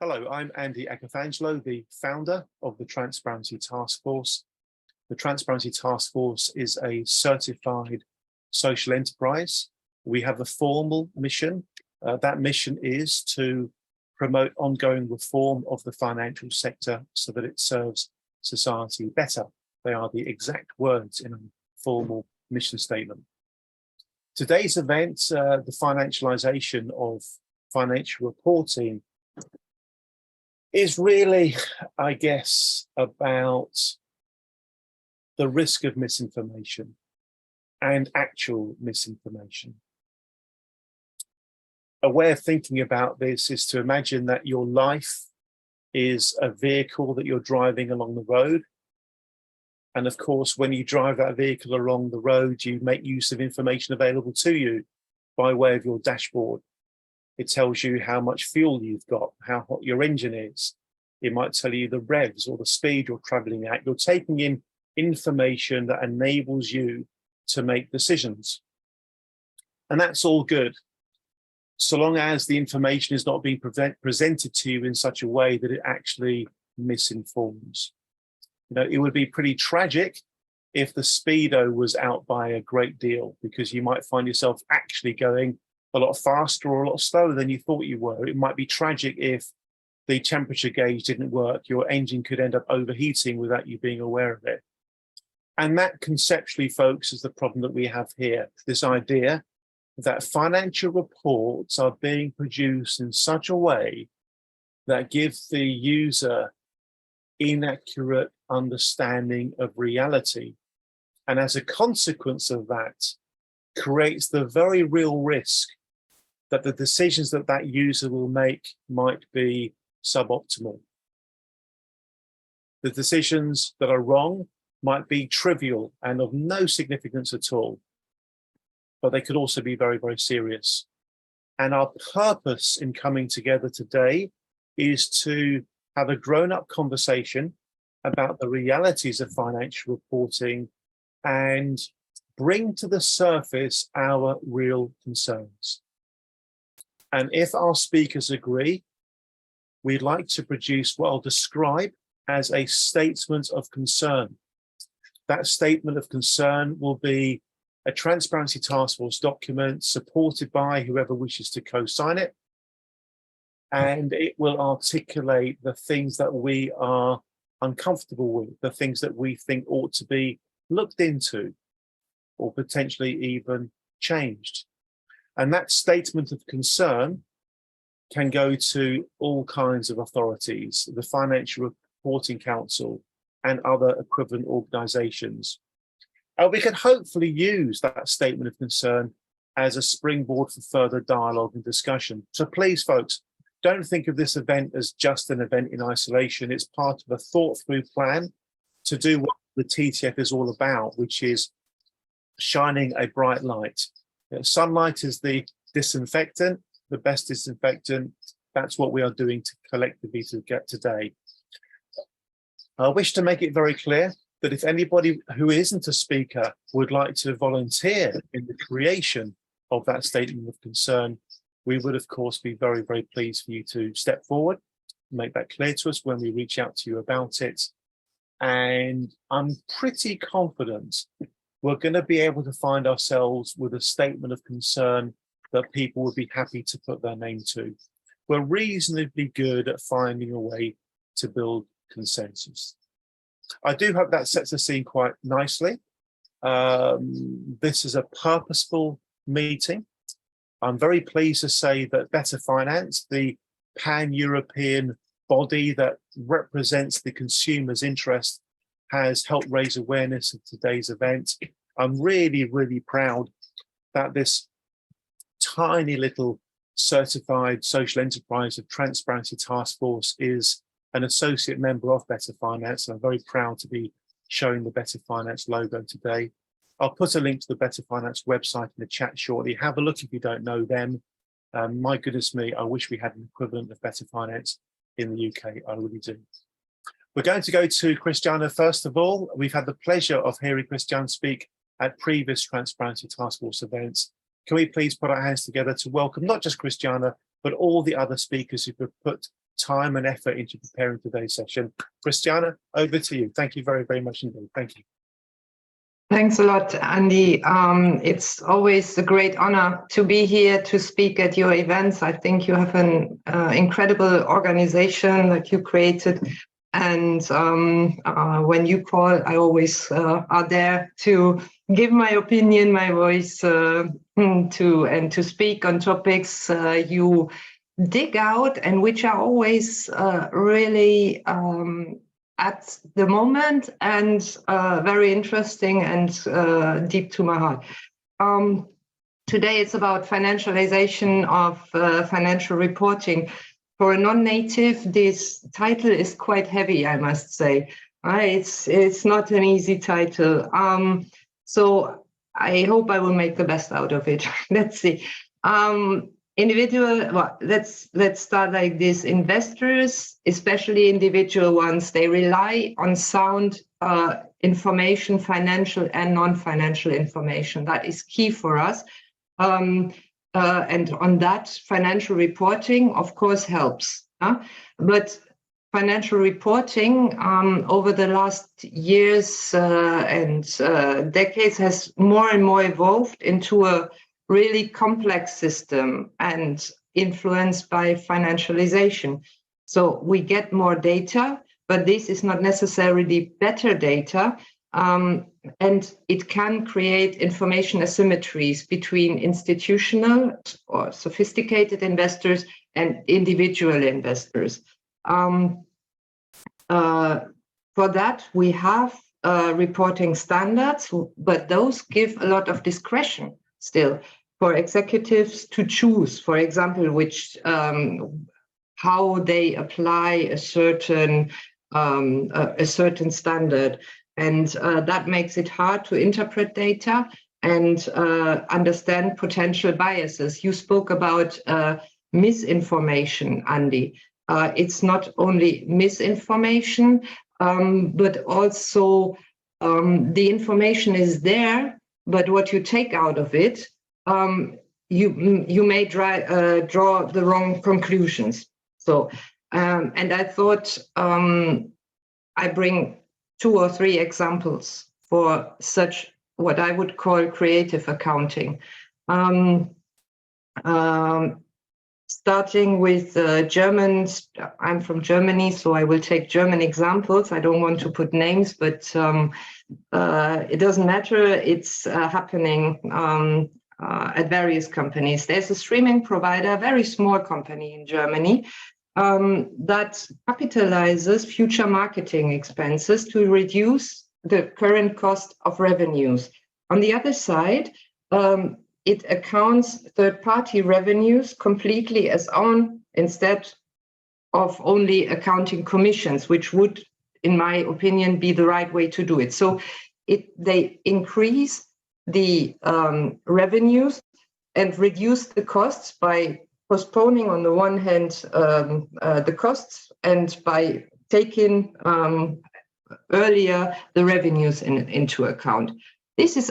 Hello, I'm Andy Acofangelo, the founder of the Transparency Task Force. The Transparency Task Force is a certified social enterprise. We have a formal mission. That mission is to promote ongoing reform of the financial sector so that it serves society better. They are the exact words in a formal mission statement. Today's event, the financialisation of financial reporting, is really, I guess, about the risk of misinformation and actual misinformation. A way of thinking about this is to imagine that your life is a vehicle that you're driving along the road. And of course, when you drive that vehicle along the road, you make use of information available to you by way of your dashboard. It tells you how much fuel you've got, how hot your engine is. It might tell you the revs or the speed you're traveling at. You're taking in information that enables you to make decisions. And that's all good, so long as the information is not being presented to you in such a way that it actually misinforms. You know, it would be pretty tragic if the speedo was out by a great deal, because you might find yourself actually going a lot faster or a lot slower than you thought you were. It might be tragic if the temperature gauge didn't work. Your engine could end up overheating without you being aware of it. And that conceptually, folks, is the problem that we have here. This idea that financial reports are being produced in such a way that gives the user inaccurate understanding of reality. And as a consequence of that, creates the very real risk that the decisions that that user will make might be suboptimal. The decisions that are wrong might be trivial and of no significance at all, but they could also be very, very serious. And our purpose in coming together today is to have a grown-up conversation about the realities of financial reporting and bring to the surface our real concerns. And if our speakers agree, we'd like to produce what I'll describe as a statement of concern. That statement of concern will be a Transparency Task Force document supported by whoever wishes to co-sign it. And it will articulate the things that we are uncomfortable with, the things that we think ought to be looked into or potentially even changed. And that statement of concern can go to all kinds of authorities, the Financial Reporting Council and other equivalent organisations. And we can hopefully use that statement of concern as a springboard for further dialogue and discussion. So please, folks, don't think of this event as just an event in isolation. It's part of a thought-through plan to do what the TTF is all about, which is shining a bright light. You know, sunlight is the disinfectant, the best disinfectant. That's what we are doing to collectively to get today. I wish to make it very clear that if anybody who isn't a speaker would like to volunteer in the creation of that statement of concern, we would, of course, be very, very pleased for you to step forward, make that clear to us when we reach out to you about it. And I'm pretty confident we're going to be able to find ourselves with a statement of concern that people would be happy to put their name to. We're reasonably good at finding a way to build consensus. I do hope that sets the scene quite nicely. This is a purposeful meeting. I'm very pleased to say that Better Finance, the pan-European body that represents the consumer's interest, has helped raise awareness of today's event. I'm really, really proud that this tiny little certified social enterprise of Transparency Task Force is an associate member of Better Finance. And I'm very proud to be showing the Better Finance logo today. I'll put a link to the Better Finance website in the chat shortly. Have a look if you don't know them. My goodness me, I wish we had an equivalent of Better Finance in the UK. I really do. We're going to go to Christiana first of all. We've had the pleasure of hearing Christiana speak at previous Transparency Task Force events. Can we please put our hands together to welcome not just Christiana, but all the other speakers who have put time and effort into preparing today's session. Christiana, over to you. Thank you very, very much indeed. Thank you. Thanks a lot, Andy. It's always a great honor to be here to speak at your events. I think you have an incredible organization that you created. And when you call, I always are there to give my opinion, my voice, to speak on topics you dig out and which are always really at the moment and very interesting and deep to my heart. Today it's about financialization of financial reporting. For a non-native, this title is quite heavy, I must say. It's not an easy title. So I hope I will make the best out of it. Let's see. Let's start like this. Investors, especially individual ones, they rely on sound information, financial and non-financial information. That is key for us. And on that, financial reporting, of course, helps. But financial reporting over the last years and decades has more and more evolved into a really complex system and influenced by financialization. So we get more data, but this is not necessarily better data. And it can create information asymmetries between institutional or sophisticated investors and individual investors. For that, we have reporting standards, but those give a lot of discretion still for executives to choose, for example, which how they apply a certain standard. And that makes it hard to interpret data and understand potential biases. You spoke about misinformation, Andy. It's not only misinformation, but also the information is there, but what you take out of it, you may draw the wrong conclusions. So, and I thought I bring 2 or 3 examples for such what I would call creative accounting. Starting with Germans, I'm from Germany, so I will take German examples. I don't want to put names, but it doesn't matter. It's happening at various companies. There's a streaming provider, a very small company in Germany, that capitalizes future marketing expenses to reduce the current cost of revenues. On the other side, it accounts third-party revenues completely as own instead of only accounting commissions, which would, in my opinion, be the right way to do it. So they increase the revenues and reduce the costs by postponing, on the one hand, the costs and by taking earlier the revenues into account. This is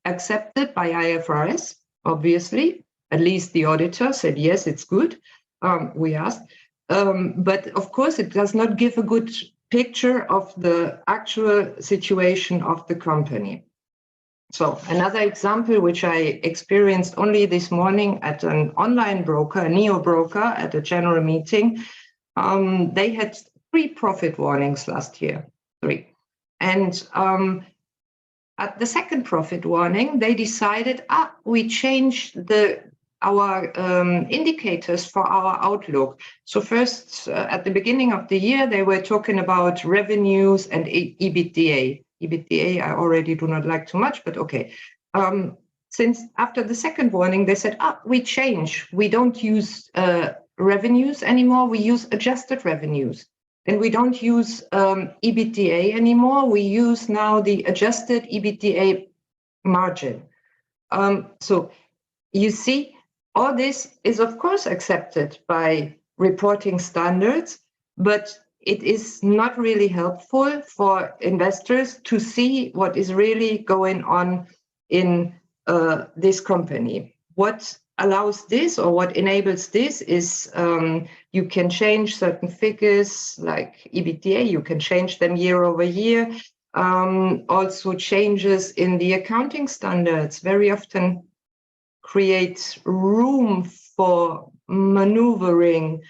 accepted by IFRS, obviously. At least the auditor said, yes, it's good. We asked. But of course, it does not give a good picture of the actual situation of the company. So another example, which I experienced only this morning at an online broker, a neo broker at a general meeting, they had 3 profit warnings last year, 3. And at the second profit warning, they decided, we changed our indicators for our outlook. So first, at the beginning of the year, they were talking about revenues and EBITDA. EBITDA, I already do not like too much, but okay. Since after the second warning, they said, we change. We don't use revenues anymore. We use adjusted revenues. And we don't use EBITDA anymore. We use now the adjusted EBITDA margin. So you see, all this is, of course, accepted by reporting standards, but it is not really helpful for investors to see what is really going on in this company. What allows this, or what enables this, is you can change certain figures like EBITDA, you can change them year over year. Also changes in the accounting standards very often create room for maneuvering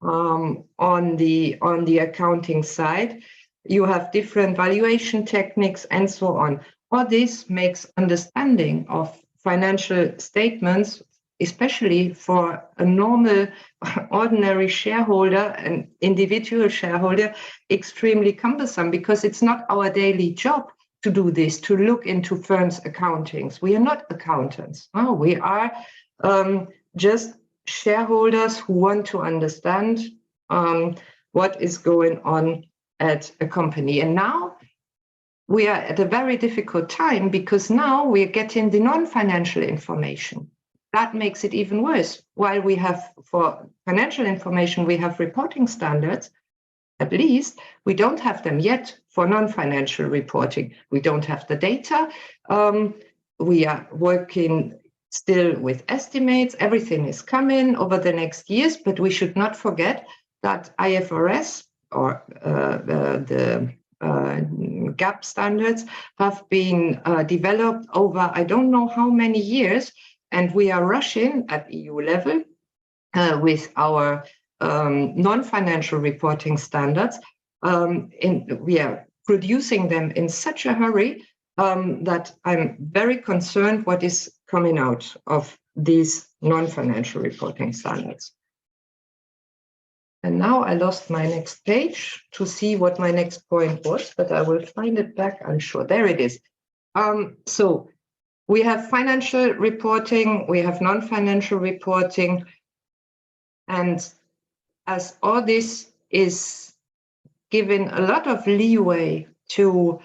on the accounting side. You have different valuation techniques and so on. All this makes understanding of financial statements, especially for a normal, ordinary shareholder, an individual shareholder, extremely cumbersome, because it's not our daily job to do this, to look into firms' accountings. We are not accountants. No, we are just shareholders who want to understand what is going on at a company. And now we are at a very difficult time, because now we are getting the non-financial information. That makes it even worse. While we have, for financial information, we have reporting standards, at least we don't have them yet for non-financial reporting. We don't have the data. We are working still with estimates. Everything is coming over the next years, but we should not forget that IFRS, or the GAAP standards, have been developed over I don't know how many years, and we are rushing at EU level with our non-financial reporting standards. We are producing them in such a hurry that I'm very concerned what is coming out of these non-financial reporting standards. And now I lost my next page to see what my next point was, but I will find it back, I'm sure. There it is. So we have financial reporting, we have non-financial reporting, and as all this is given a lot of leeway to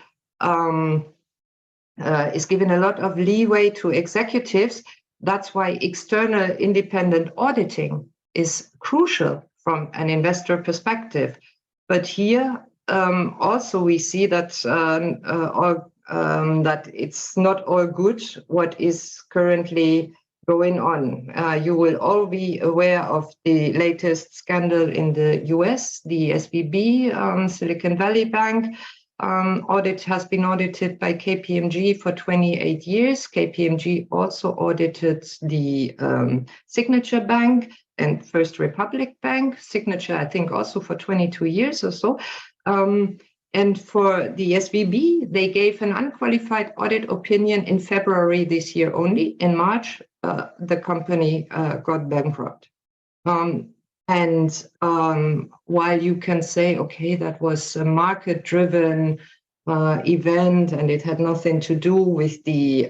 executives, that's why external independent auditing is crucial from an investor perspective. But here also we see that that it's not all good what is currently going on. You will all be aware of the latest scandal in the US, the SVB, Silicon Valley Bank. Audit has been audited by KPMG for 28 years. KPMG also audited the Signature Bank and First Republic Bank. Signature, I think, also for 22 years or so. And for the SVB, they gave an unqualified audit opinion in February this year only. In March, the company got bankrupt. And while you can say, okay, that was a market-driven event and it had nothing to do with the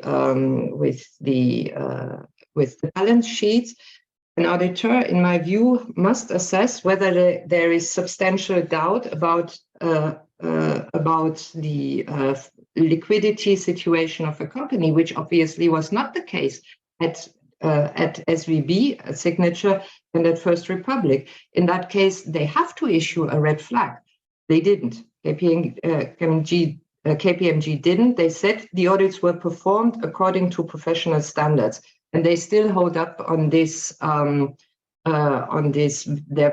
balance sheets, an auditor, in my view, must assess whether there is substantial doubt about the liquidity situation of a company, which obviously was not the case at SVB, at Signature, and at First Republic. In that case, they have to issue a red flag. They didn't. KPMG didn't. They said the audits were performed according to professional standards, and they still hold up on this their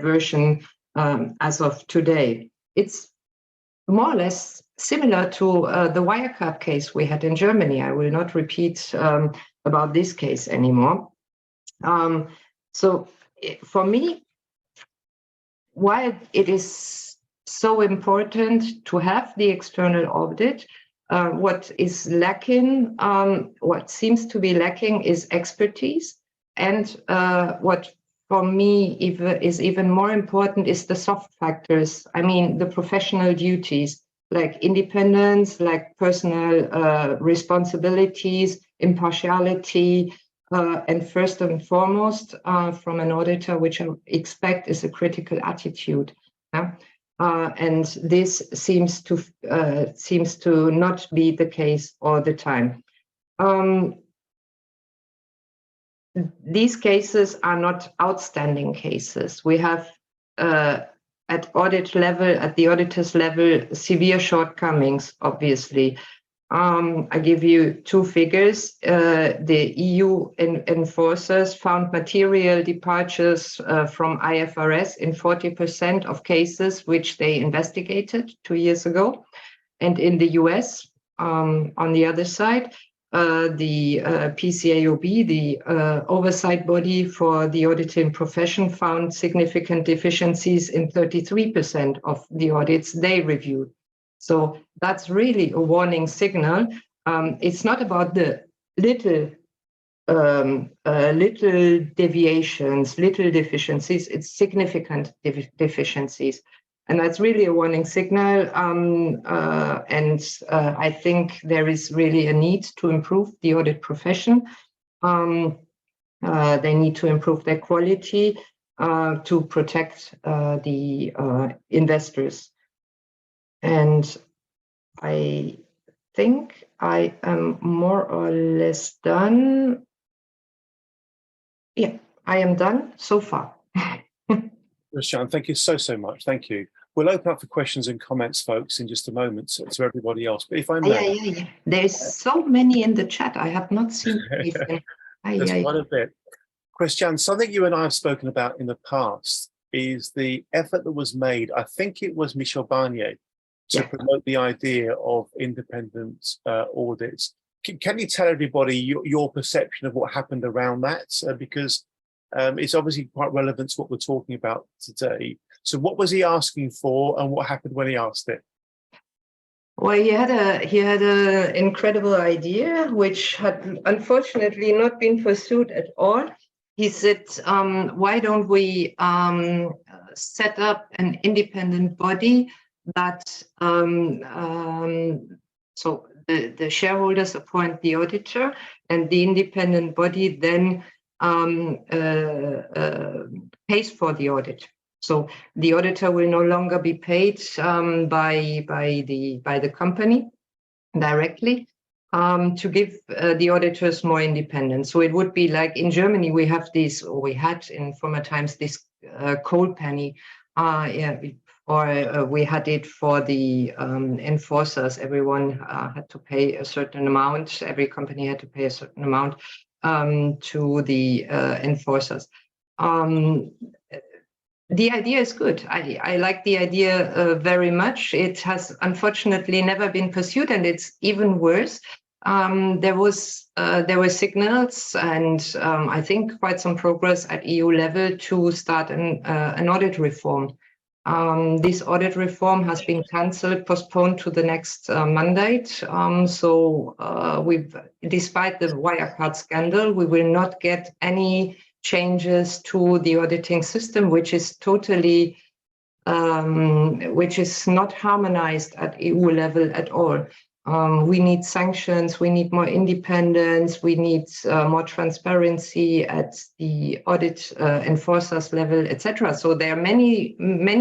version as of today. It's more or less similar to the Wirecard case we had in Germany. I will not repeat about this case anymore. So for me, why it is so important to have the external audit, what is lacking, what seems to be lacking is expertise. And what for me is even more important is the soft factors. I mean, the professional duties, like independence, like personal responsibilities, impartiality, and first and foremost, from an auditor, which I expect is a critical attitude. And this seems to not be the case all the time. These cases are not outstanding cases. We have at audit level, at the auditor's level, severe shortcomings, obviously. I give you two figures. The EU enforcers found material departures from IFRS in 40% of cases which they investigated 2 years ago. And in the US, on the other side, the PCAOB, the oversight body for the auditing profession, found significant deficiencies in 33% of the audits they reviewed. So that's really a warning signal. It's not about the little deviations, little deficiencies, it's significant deficiencies. And that's really a warning signal. I think there is really a need to improve the audit profession. They need to improve their quality to protect the investors. And I think I am more or less done. Yeah, I am done so far. Christian, thank you so much. Thank you. We'll open up for questions and comments, folks, in just a moment to everybody else. But if I may, yeah. There's so many in the chat. I have not seen anything. There's quite a bit. Christian, something you and I have spoken about in the past is the effort that was made. I think it was Michel Barnier to promote the idea of independent audits. Can you tell everybody your perception of what happened around that? Because it's obviously quite relevant to what we're talking about today. So what was he asking for and what happened when he asked it? Well, he had an incredible idea, which had unfortunately not been pursued at all. He said, why don't we set up an independent body that, so the shareholders appoint the auditor, and the independent body then pays for the audit. So the auditor will no longer be paid by the company directly to give the auditors more independence. So it would be like in Germany, we have this, or we had in former times, this coal penny. We had it for the enforcers. Everyone had to pay a certain amount. Every company had to pay a certain amount to the enforcers. The idea is good. I like the idea very much. It has unfortunately never been pursued, and it's even worse. There were signals, and I think quite some progress at EU level to start an audit reform. This audit reform has been cancelled, postponed to the next mandate. Despite the Wirecard scandal, we will not get any changes to the auditing system, which is totally, which is not harmonized at EU level at all. We need sanctions, we need more independence, we need more transparency at the audit enforcers level, etc. So there are many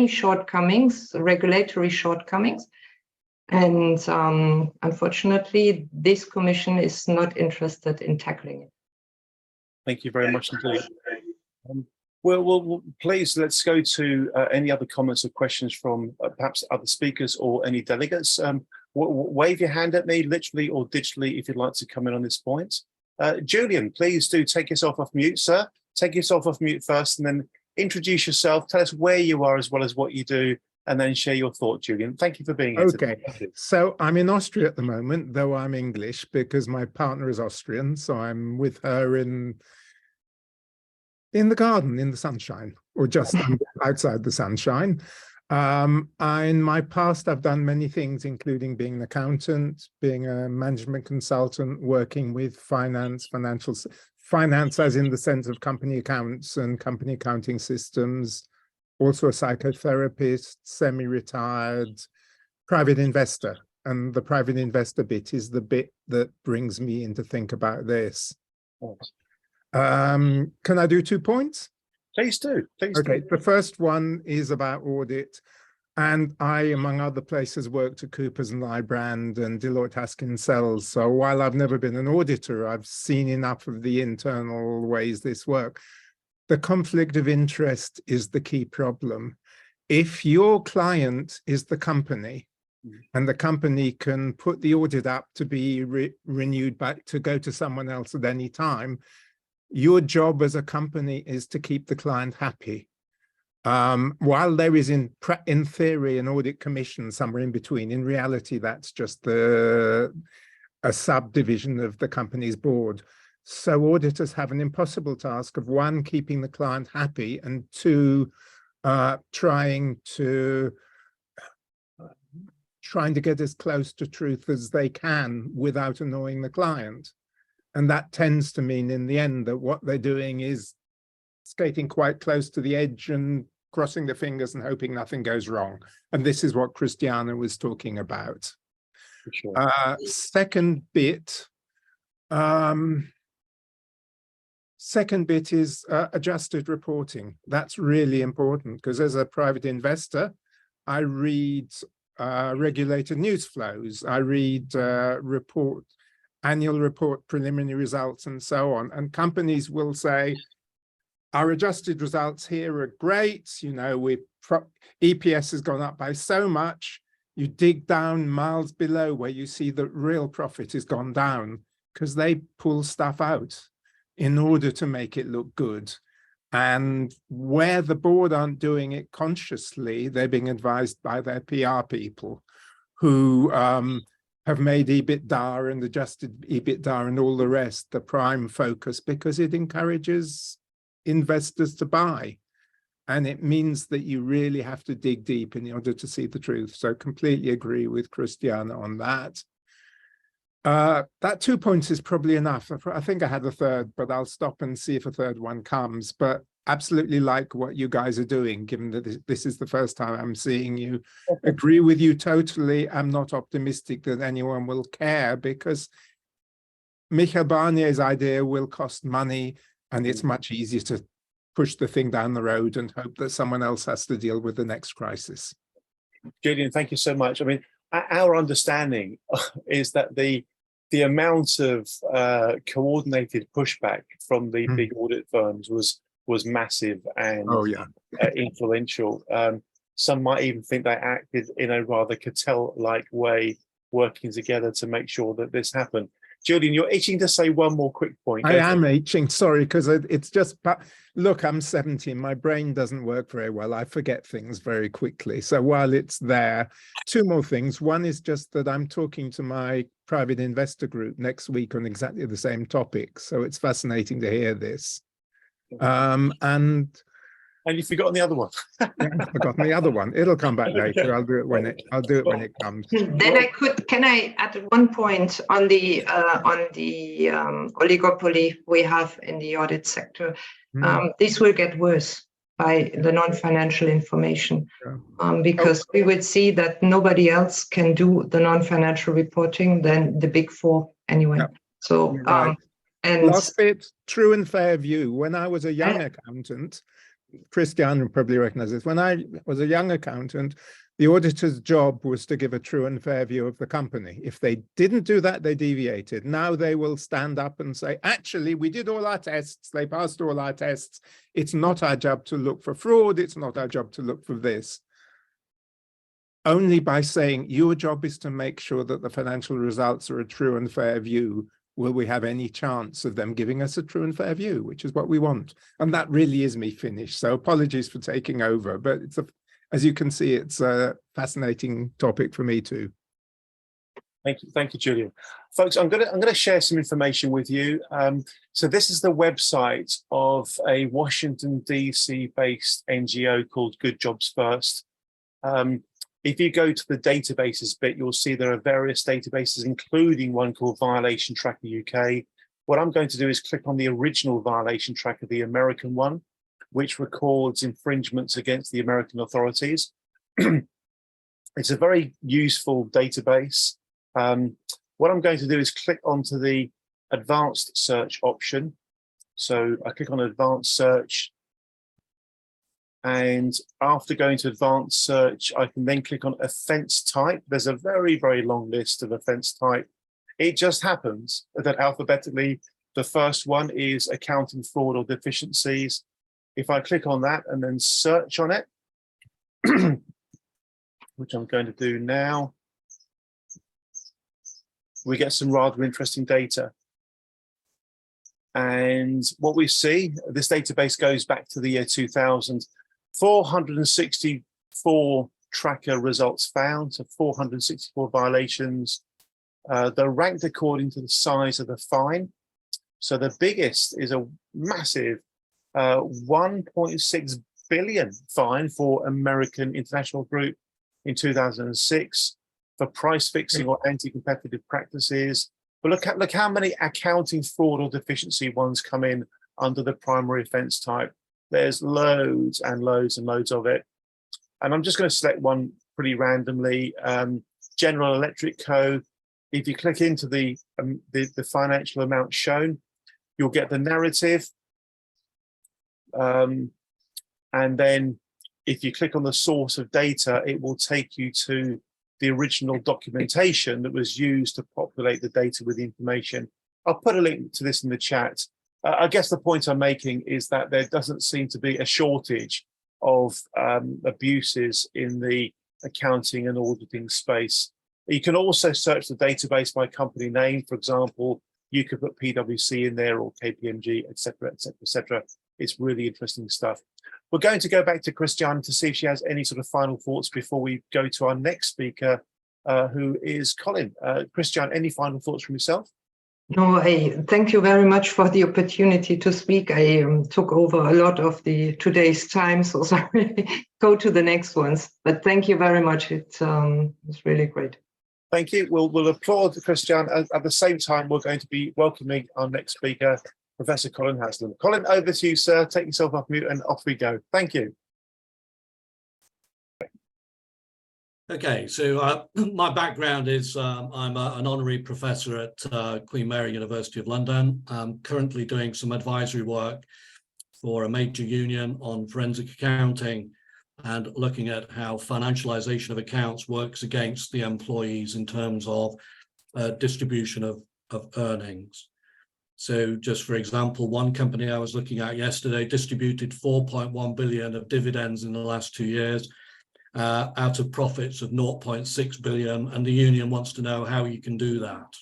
shortcomings, regulatory shortcomings. And unfortunately, this commission is not interested in tackling it. Thank you very much indeed. Well, please, let's go to any other comments or questions from perhaps other speakers or any delegates. Wave your hand at me, literally or digitally, if you'd like to come in on this point. Julian, please do take yourself off mute, sir. Take yourself off mute first and then introduce yourself. Tell us where you are as well as what you do, and then share your thought, Julian. Thank you for being here today. Okay, so I'm in Austria at the moment, though I'm English because my partner is Austrian. So I'm with her in the garden, in the sunshine, or just outside the sunshine. In my past, I've done many things, including being an accountant, being a management consultant, working with finance as in the sense of company accounts and company accounting systems, also a psychotherapist, semi-retired, private investor. And the private investor bit is the bit that brings me in to think about this. Can I do 2 points? Please do. Please okay, do. The first one is about audit. And I, among other places, worked at Coopers and Lybrand and Deloitte Haskins Sells. So while I've never been an auditor, I've seen enough of the internal ways this work. The conflict of interest is the key problem. If your client is the company and the company can put the audit up to be renewed back to go to someone else at any time. Your job as a company is to keep the client happy. While there is in theory an audit commission somewhere in between, in reality that's just a subdivision of the company's board. So auditors have an impossible task of, one, keeping the client happy, and two, trying to get as close to truth as they can without annoying the client. And that tends to mean in the end that what they're doing is skating quite close to the edge and crossing their fingers and hoping nothing goes wrong. And this is what Christiana was talking about. For sure. Second bit is adjusted reporting. That's really important, because as a private investor, I read regulated news flows. I read annual report, preliminary results, and so on. And companies will say, our adjusted results here are great. You know, EPS has gone up by so much. You dig down miles below where you see that real profit has gone down, because they pull stuff out in order to make it look good. And where the board aren't doing it consciously, they're being advised by their PR people who have made EBITDA and adjusted EBITDA and all the rest the prime focus, because it encourages investors to buy. And it means that you really have to dig deep in order to see the truth. So completely agree with Christiana on that. That 2 points is probably enough. I think I had a third, but I'll stop and see if a third one comes. But absolutely like what you guys are doing, given that this is the first time I'm seeing you. Agree with you totally. I'm not optimistic that anyone will care, because Michael Barnier's idea will cost money, and it's much easier to push the thing down the road and hope that someone else has to deal with the next crisis. Julian, thank you so much. I mean, our understanding is that the amount of coordinated pushback from the big audit firms was massive and influential. Some might even think they acted in a rather cartel-like way, working together to make sure that this happened. Julian, you're itching to say one more quick point. I am itching, sorry, because it's just, look, I'm 70, my brain doesn't work very well. I forget things very quickly. So while it's there, two more things. One is just that I'm talking to my private investor group next week on exactly the same topic. So it's fascinating to hear this. And you've forgotten the other one. Yeah, I've forgotten the other one. It'll come back later. I'll do it when it comes. Then can I add one point on the oligopoly we have in the audit sector? This will get worse by the non-financial information, because we would see that nobody else can do the non-financial reporting than the big four anyway. Yeah. So and last bit, true and fair view. When I was a young accountant, Christian probably recognizes this. When I was a young accountant, the auditor's job was to give a true and fair view of the company. If they didn't do that, they deviated. Now they will stand up and say, actually, we did all our tests. They passed all our tests. It's not our job to look for fraud. It's not our job to look for this. Only by saying your job is to make sure that the financial results are a true and fair view will we have any chance of them giving us a true and fair view, which is what we want. And that really is me finished. So apologies for taking over, but it's as you can see, it's a fascinating topic for me too. Thank you, Julian. Folks, I'm gonna share some information with you. So this is the website of a Washington DC based NGO called Good Jobs First. If you go to the databases bit, you'll see there are various databases, including one called Violation Tracker UK. What I'm going to do is click on the original Violation Tracker, the American one, which records infringements against the American authorities. It's a very useful database. What I'm going to do is click onto the advanced search option. So I click on advanced search. And after going to advanced search, I can then click on offense type. There's a very, very long list of offense type. It just happens that alphabetically, the first one is accounting fraud or deficiencies. If I click on that and then search on it, which I'm going to do now, we get some rather interesting data. And what we see, this database goes back to the year 2000, 464 tracker results found, so 464 violations. They're ranked according to the size of the fine. So the biggest is a massive 1.6 billion fine for American International Group in 2006 for price fixing or anti-competitive practices. But look how many accounting fraud or deficiency ones come in under the primary offence type. There's loads and loads and loads of it. And I'm just going to select one pretty randomly, General Electric Co. If you click into the financial amount shown, you'll get the narrative. And then if you click on the source of data, it will take you to the original documentation that was used to populate the data with the information. I'll put a link to this in the chat. I guess the point I'm making is that there doesn't seem to be a shortage of abuses in the accounting and auditing space. You can also search the database by company name. For example, you could put PwC in there or KPMG, etc., etc., etc. It's really interesting stuff. We're going to go back to Christiane to see if she has any sort of final thoughts before we go to our next speaker, who is Colin. Christiane, any final thoughts from yourself? No, thank you very much for the opportunity to speak. I took over a lot of today's time, so sorry. Go to the next ones. But thank you very much. It's really great. Thank you. We'll applaud Christiane. At the same time, we're going to be welcoming our next speaker, Professor Colin Haslam. Colin, over to you, sir. Take yourself off mute and off we go. Thank you. Okay, so my background is I'm an honorary professor at Queen Mary University of London. I'm currently doing some advisory work for a major union on forensic accounting and looking at how financialisation of accounts works against the employees in terms of distribution of earnings. So just for example, one company I was looking at yesterday distributed 4.1 billion of dividends in the last 2 years out of profits of 0.6 billion, and the union wants to know how you can do that.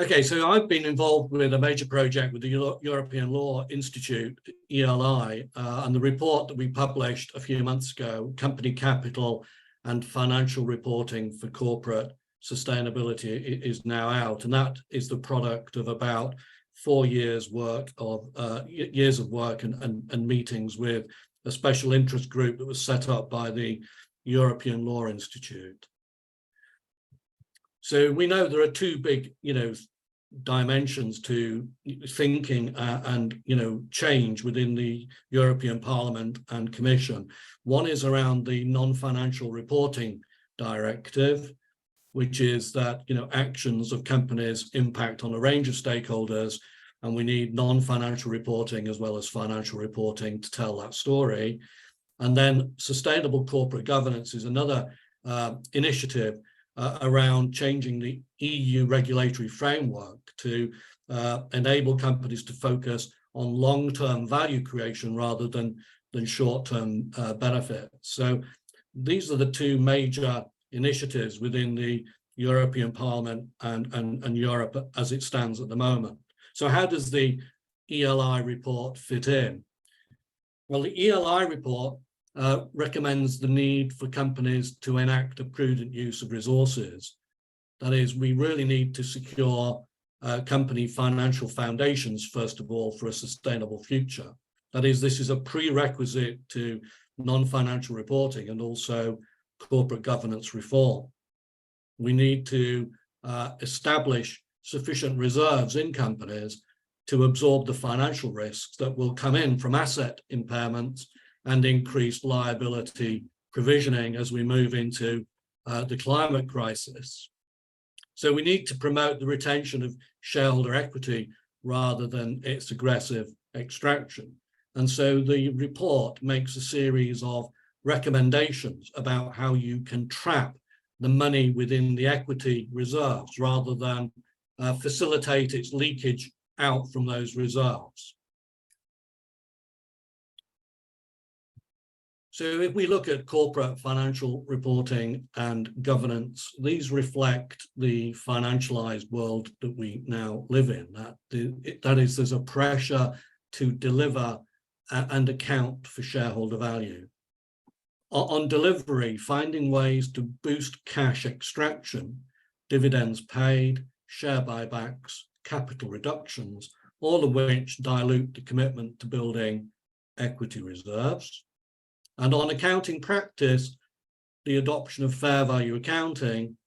Okay, so I've been involved with a major project with the European Law Institute, ELI, and the report that we published a few months ago, Company Capital and Financial Reporting for Corporate Sustainability, is now out, and that is the product of about 4 years work of and meetings with a special interest group that was set up by the European Law Institute. So we know there are two big, dimensions to thinking and, change within the European Parliament and Commission. One is around the non-financial reporting directive, which is that, actions of companies impact on a range of stakeholders, and we need non-financial reporting as well as financial reporting to tell that story. And then sustainable corporate governance is another initiative around changing the EU regulatory framework to enable companies to focus on long-term value creation rather than short-term benefits. So these are the two major initiatives within the European Parliament and Europe as it stands at the moment. So how does the ELI report fit in? Well, the ELI report recommends the need for companies to enact a prudent use of resources. That is, we really need to secure company financial foundations, first of all, for a sustainable future. That is, this is a prerequisite to non-financial reporting and also corporate governance reform. We need to establish sufficient reserves in companies to absorb the financial risks that will come in from asset impairments and increased liability provisioning as we move into the climate crisis. So we need to promote the retention of shareholder equity rather than its aggressive extraction. And so the report makes a series of recommendations about how you can trap the money within the equity reserves rather than facilitate its leakage out from those reserves. So if we look at corporate financial reporting and governance, these reflect the financialized world that we now live in. That is, there's a pressure to deliver and account for shareholder value. On delivery, finding ways to boost cash extraction, dividends paid, share buybacks, capital reductions, all of which dilute the commitment to building equity reserves. And on accounting practice, the adoption of fair value accounting,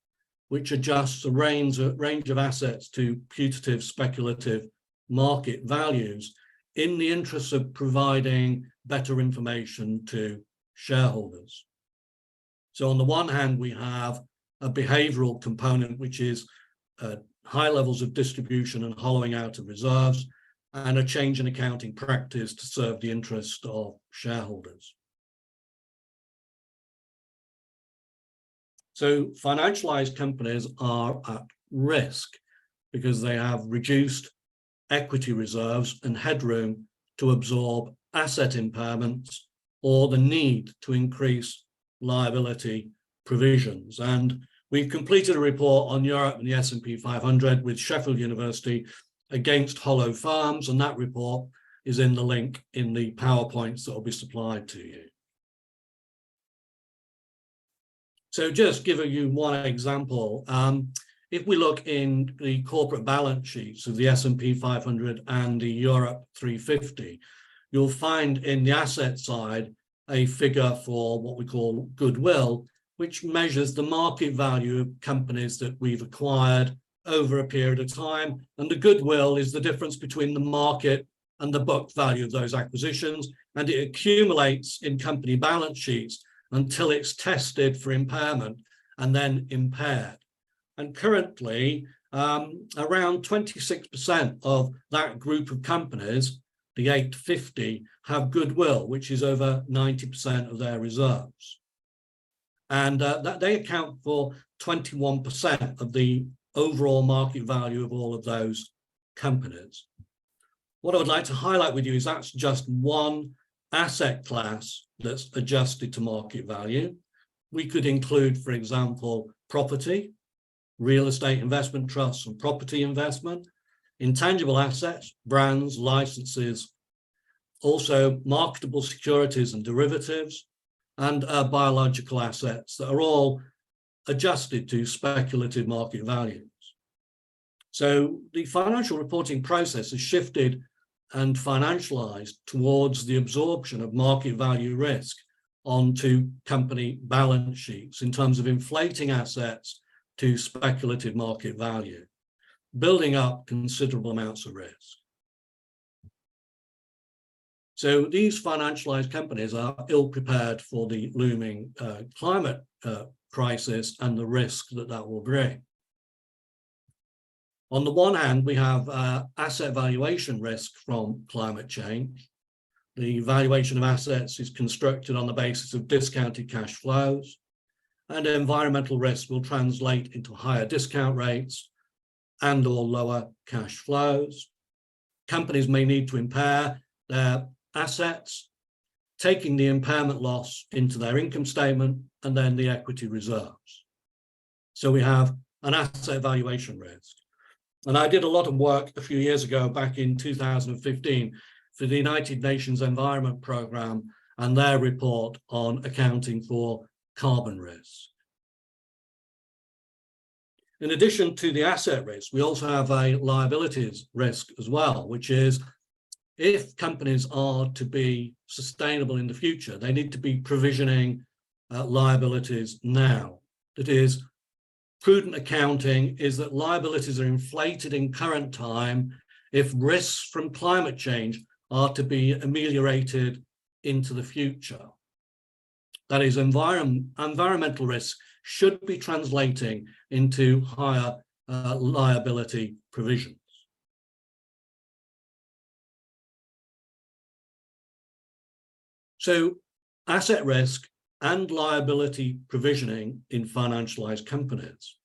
which adjusts a range of assets to putative speculative market values in the interest of providing better information to shareholders. So on the one hand, we have a behavioral component, which is high levels of distribution and hollowing out of reserves, and a change in accounting practice to serve the interest of shareholders. So financialized companies are at risk because they have reduced equity reserves and headroom to absorb asset impairments or the need to increase liability provisions. And we've completed a report on Europe and the S&P 500 with Sheffield University against hollow firms, and that report is in the link in the PowerPoints that will be supplied to you. So just giving you one example, if we look in the corporate balance sheets of the S&P 500 and the Europe 350, you'll find in the asset side a figure for what we call goodwill, which measures the market value of companies that we've acquired over a period of time. And the goodwill is the difference between the market and the book value of those acquisitions, and it accumulates in company balance sheets until it's tested for impairment and then impaired. And currently, around 26% of that group of companies, the 850, have goodwill, which is over 90% of their reserves. And that they account for 21% of the overall market value of all of those companies. What I would like to highlight with you is that's just one asset class that's adjusted to market value. We could include, for example, property, real estate investment trusts and property investment, intangible assets, brands, licenses, also marketable securities and derivatives, and biological assets that are all adjusted to speculative market values. So the financial reporting process has shifted and financialized towards the absorption of market value risk onto company balance sheets in terms of inflating assets to speculative market value, building up considerable amounts of risk. So these financialized companies are ill prepared for the looming climate crisis and the risk that that will bring. On the one hand, we have asset valuation risk from climate change. The valuation of assets is constructed on the basis of discounted cash flows, and environmental risk will translate into higher discount rates and or lower cash flows. Companies may need to impair their assets, taking the impairment loss into their income statement and then the equity reserves. So we have an asset valuation risk. And I did a lot of work a few years ago, back in 2015, for the United Nations Environment Programme and their report on accounting for carbon risk. In addition to the asset risk, we also have a liabilities risk as well, which is if companies are to be sustainable in the future, they need to be provisioning liabilities now. That is, prudent accounting is that liabilities are inflated in current time if risks from climate change are to be ameliorated into the future. That is, environmental risks should be translating into higher liability provisions. So asset risk and liability provisioning in financialized companies.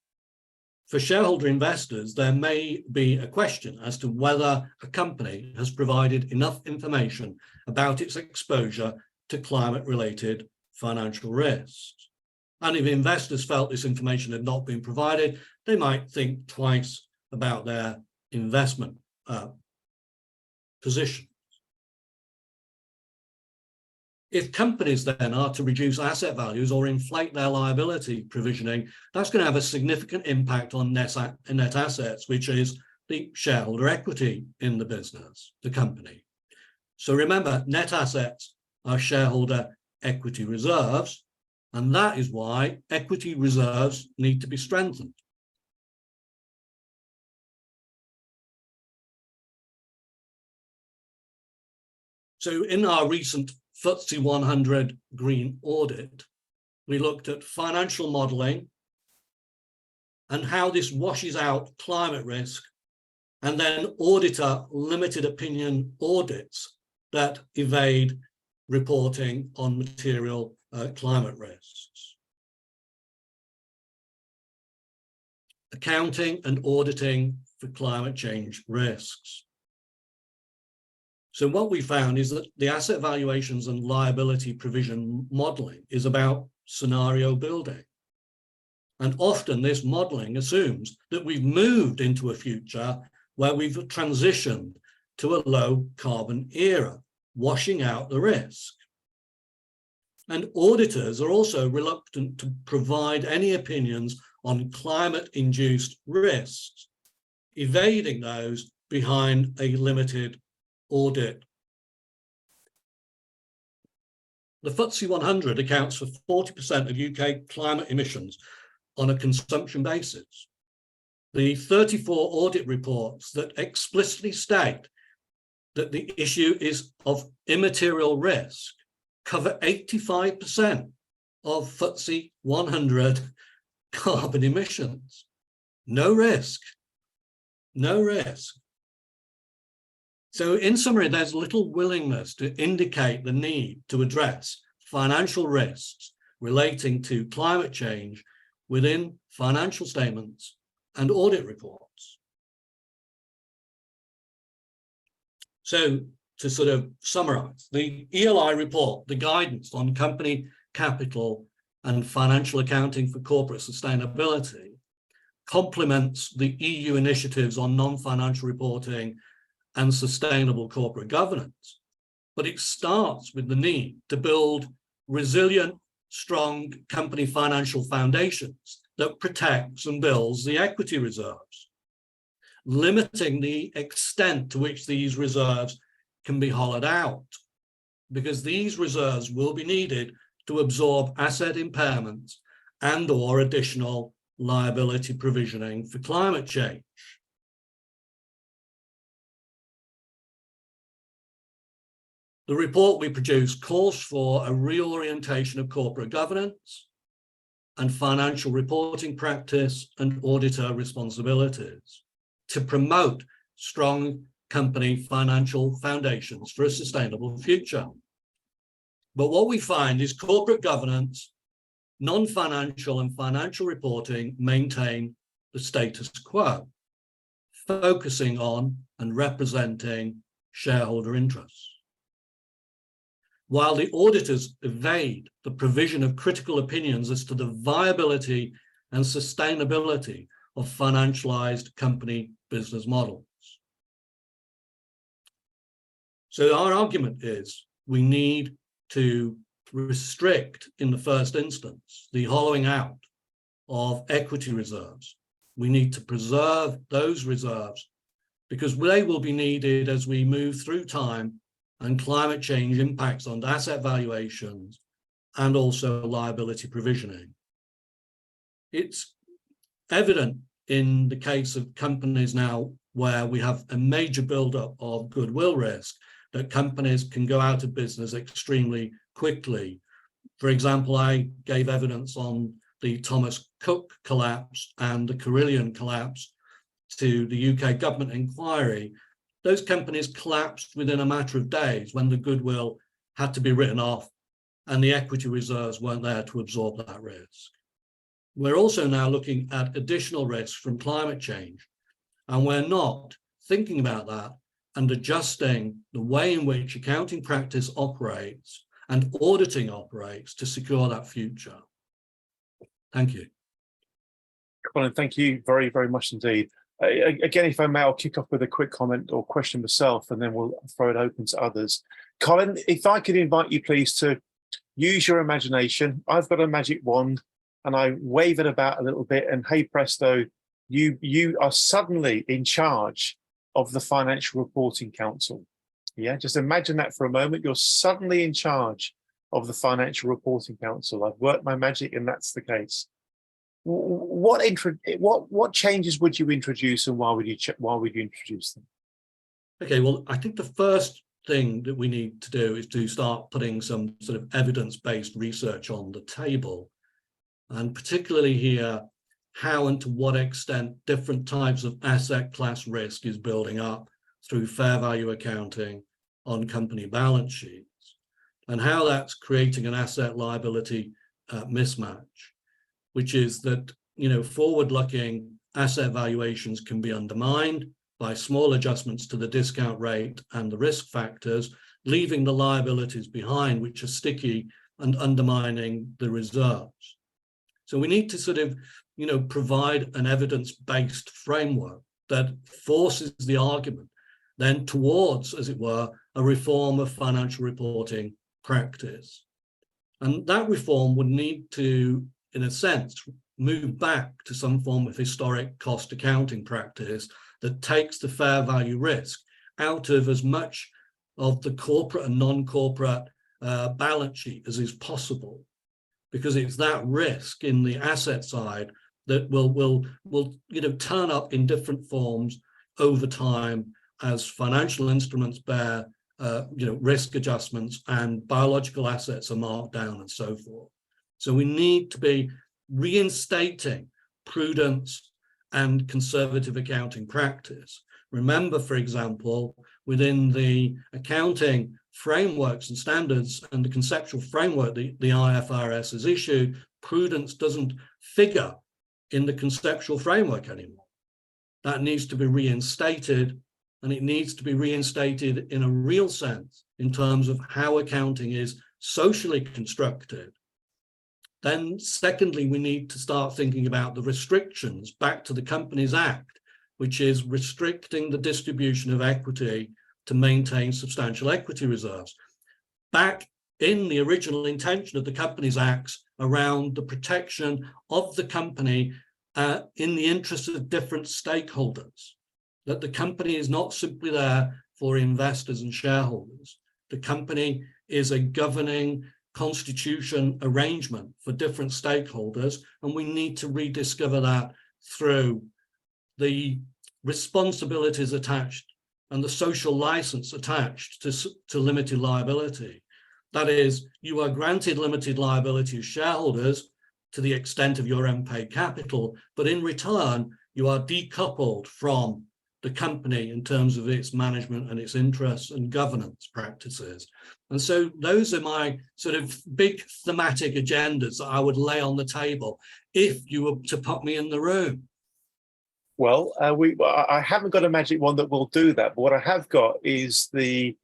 For shareholder investors, there may be a question as to whether a company has provided enough information about its exposure to climate-related financial risks. And if investors felt this information had not been provided, they might think twice about their investment position. If companies then are to reduce asset values or inflate their liability provisioning, that's going to have a significant impact on net assets, which is the shareholder equity in the business, the company. So remember, net assets are shareholder equity reserves, and that is why equity reserves need to be strengthened. So in our recent FTSE 100 green audit, we looked at financial modelling and how this washes out climate risk, and then auditor limited opinion audits that evade reporting on material climate risks. Accounting and auditing for climate change risks. So what we found is that the asset valuations and liability provision modelling is about scenario building. And often this modelling assumes that we've moved into a future where we've transitioned to a low carbon era, washing out the risk. And auditors are also reluctant to provide any opinions on climate-induced risks, evading those behind a limited audit. The FTSE 100 accounts for 40% of UK climate emissions on a consumption basis. The 34 audit reports that explicitly state that the issue is of immaterial risk cover 85% of FTSE 100 carbon emissions. No risk, no risk. So in summary, there's little willingness to indicate the need to address financial risks relating to climate change within financial statements and audit reports. So to sort of summarize, the ELI report, the guidance on company capital and financial accounting for corporate sustainability, complements the EU initiatives on non-financial reporting and sustainable corporate governance. But it starts with the need to build resilient, strong company financial foundations that protects and builds the equity reserves, limiting the extent to which these reserves can be hollowed out, because these reserves will be needed to absorb asset impairments and/or additional liability provisioning for climate change. The report we produce calls for a reorientation of corporate governance and financial reporting practice and auditor responsibilities to promote strong company financial foundations for a sustainable future. But what we find is corporate governance, non-financial and financial reporting maintain the status quo, focusing on and representing shareholder interests. While the auditors evade the provision of critical opinions as to the viability and sustainability of financialized company business models. So our argument is we need to restrict, in the first instance, the hollowing out of equity reserves. We need to preserve those reserves because they will be needed as we move through time and climate change impacts on asset valuations and also liability provisioning. It's evident in the case of companies now where we have a major buildup of goodwill risk that companies can go out of business extremely quickly. For example, I gave evidence on the Thomas Cook collapse and the Carillion collapse to the UK government inquiry. Those companies collapsed within a matter of days when the goodwill had to be written off and the equity reserves weren't there to absorb that risk. We're also now looking at additional risks from climate change, and we're not thinking about that and adjusting the way in which accounting practice operates and auditing operates to secure that future. Thank you. Colin, thank you very, very much indeed. Again, if I may, I'll kick off with a quick comment or question myself, and then we'll throw it open to others. Colin, if I could invite you, please, to use your imagination. I've got a magic wand, and I wave it about a little bit, and hey presto, you are suddenly in charge of the Financial Reporting Council. Yeah, just imagine that for a moment. You're suddenly in charge of the Financial Reporting Council. I've worked my magic, and that's the case. What changes would you introduce, and why would you introduce them? Okay, well, I think the first thing that we need to do is to start putting some sort of evidence-based research on the table, and particularly here, how and to what extent different types of asset class risk is building up through fair value accounting on company balance sheets, and how that's creating an asset liability mismatch, which is that, you know, forward-looking asset valuations can be undermined by small adjustments to the discount rate and the risk factors, leaving the liabilities behind, which are sticky and undermining the reserves. So we need to sort of, you know, provide an evidence-based framework that forces the argument then towards, as it were, a reform of financial reporting practice. And that reform would need to, in a sense, move back to some form of historic cost accounting practice that takes the fair value risk out of as much of the corporate and non-corporate balance sheet as is possible, because it's that risk in the asset side that will you know, turn up in different forms over time as financial instruments bear you know, risk adjustments and biological assets are marked down and so forth. So we need to be reinstating prudence and conservative accounting practice. Remember, for example, within the accounting frameworks and standards and the conceptual framework the IFRS has issued, prudence doesn't figure in the conceptual framework anymore. That needs to be reinstated, and it needs to be reinstated in a real sense in terms of how accounting is socially constructed. Then secondly, we need to start thinking about the restrictions back to the Companies Act, which is restricting the distribution of equity to maintain substantial equity reserves. Back in the original intention of the Companies Acts around the protection of the company in the interest of different stakeholders, that the company is not simply there for investors and shareholders. The company is a governing constitution arrangement for different stakeholders, and we need to rediscover that through the responsibilities attached and the social license attached to limited liability. That is, you are granted limited liability as shareholders to the extent of your unpaid capital, but in return, you are decoupled from the company in terms of its management and its interests and governance practices. And so those are my sort of big thematic agendas that I would lay on the table if you were to put me in the room. Well, I haven't got a magic wand that will do that, but what I have got is the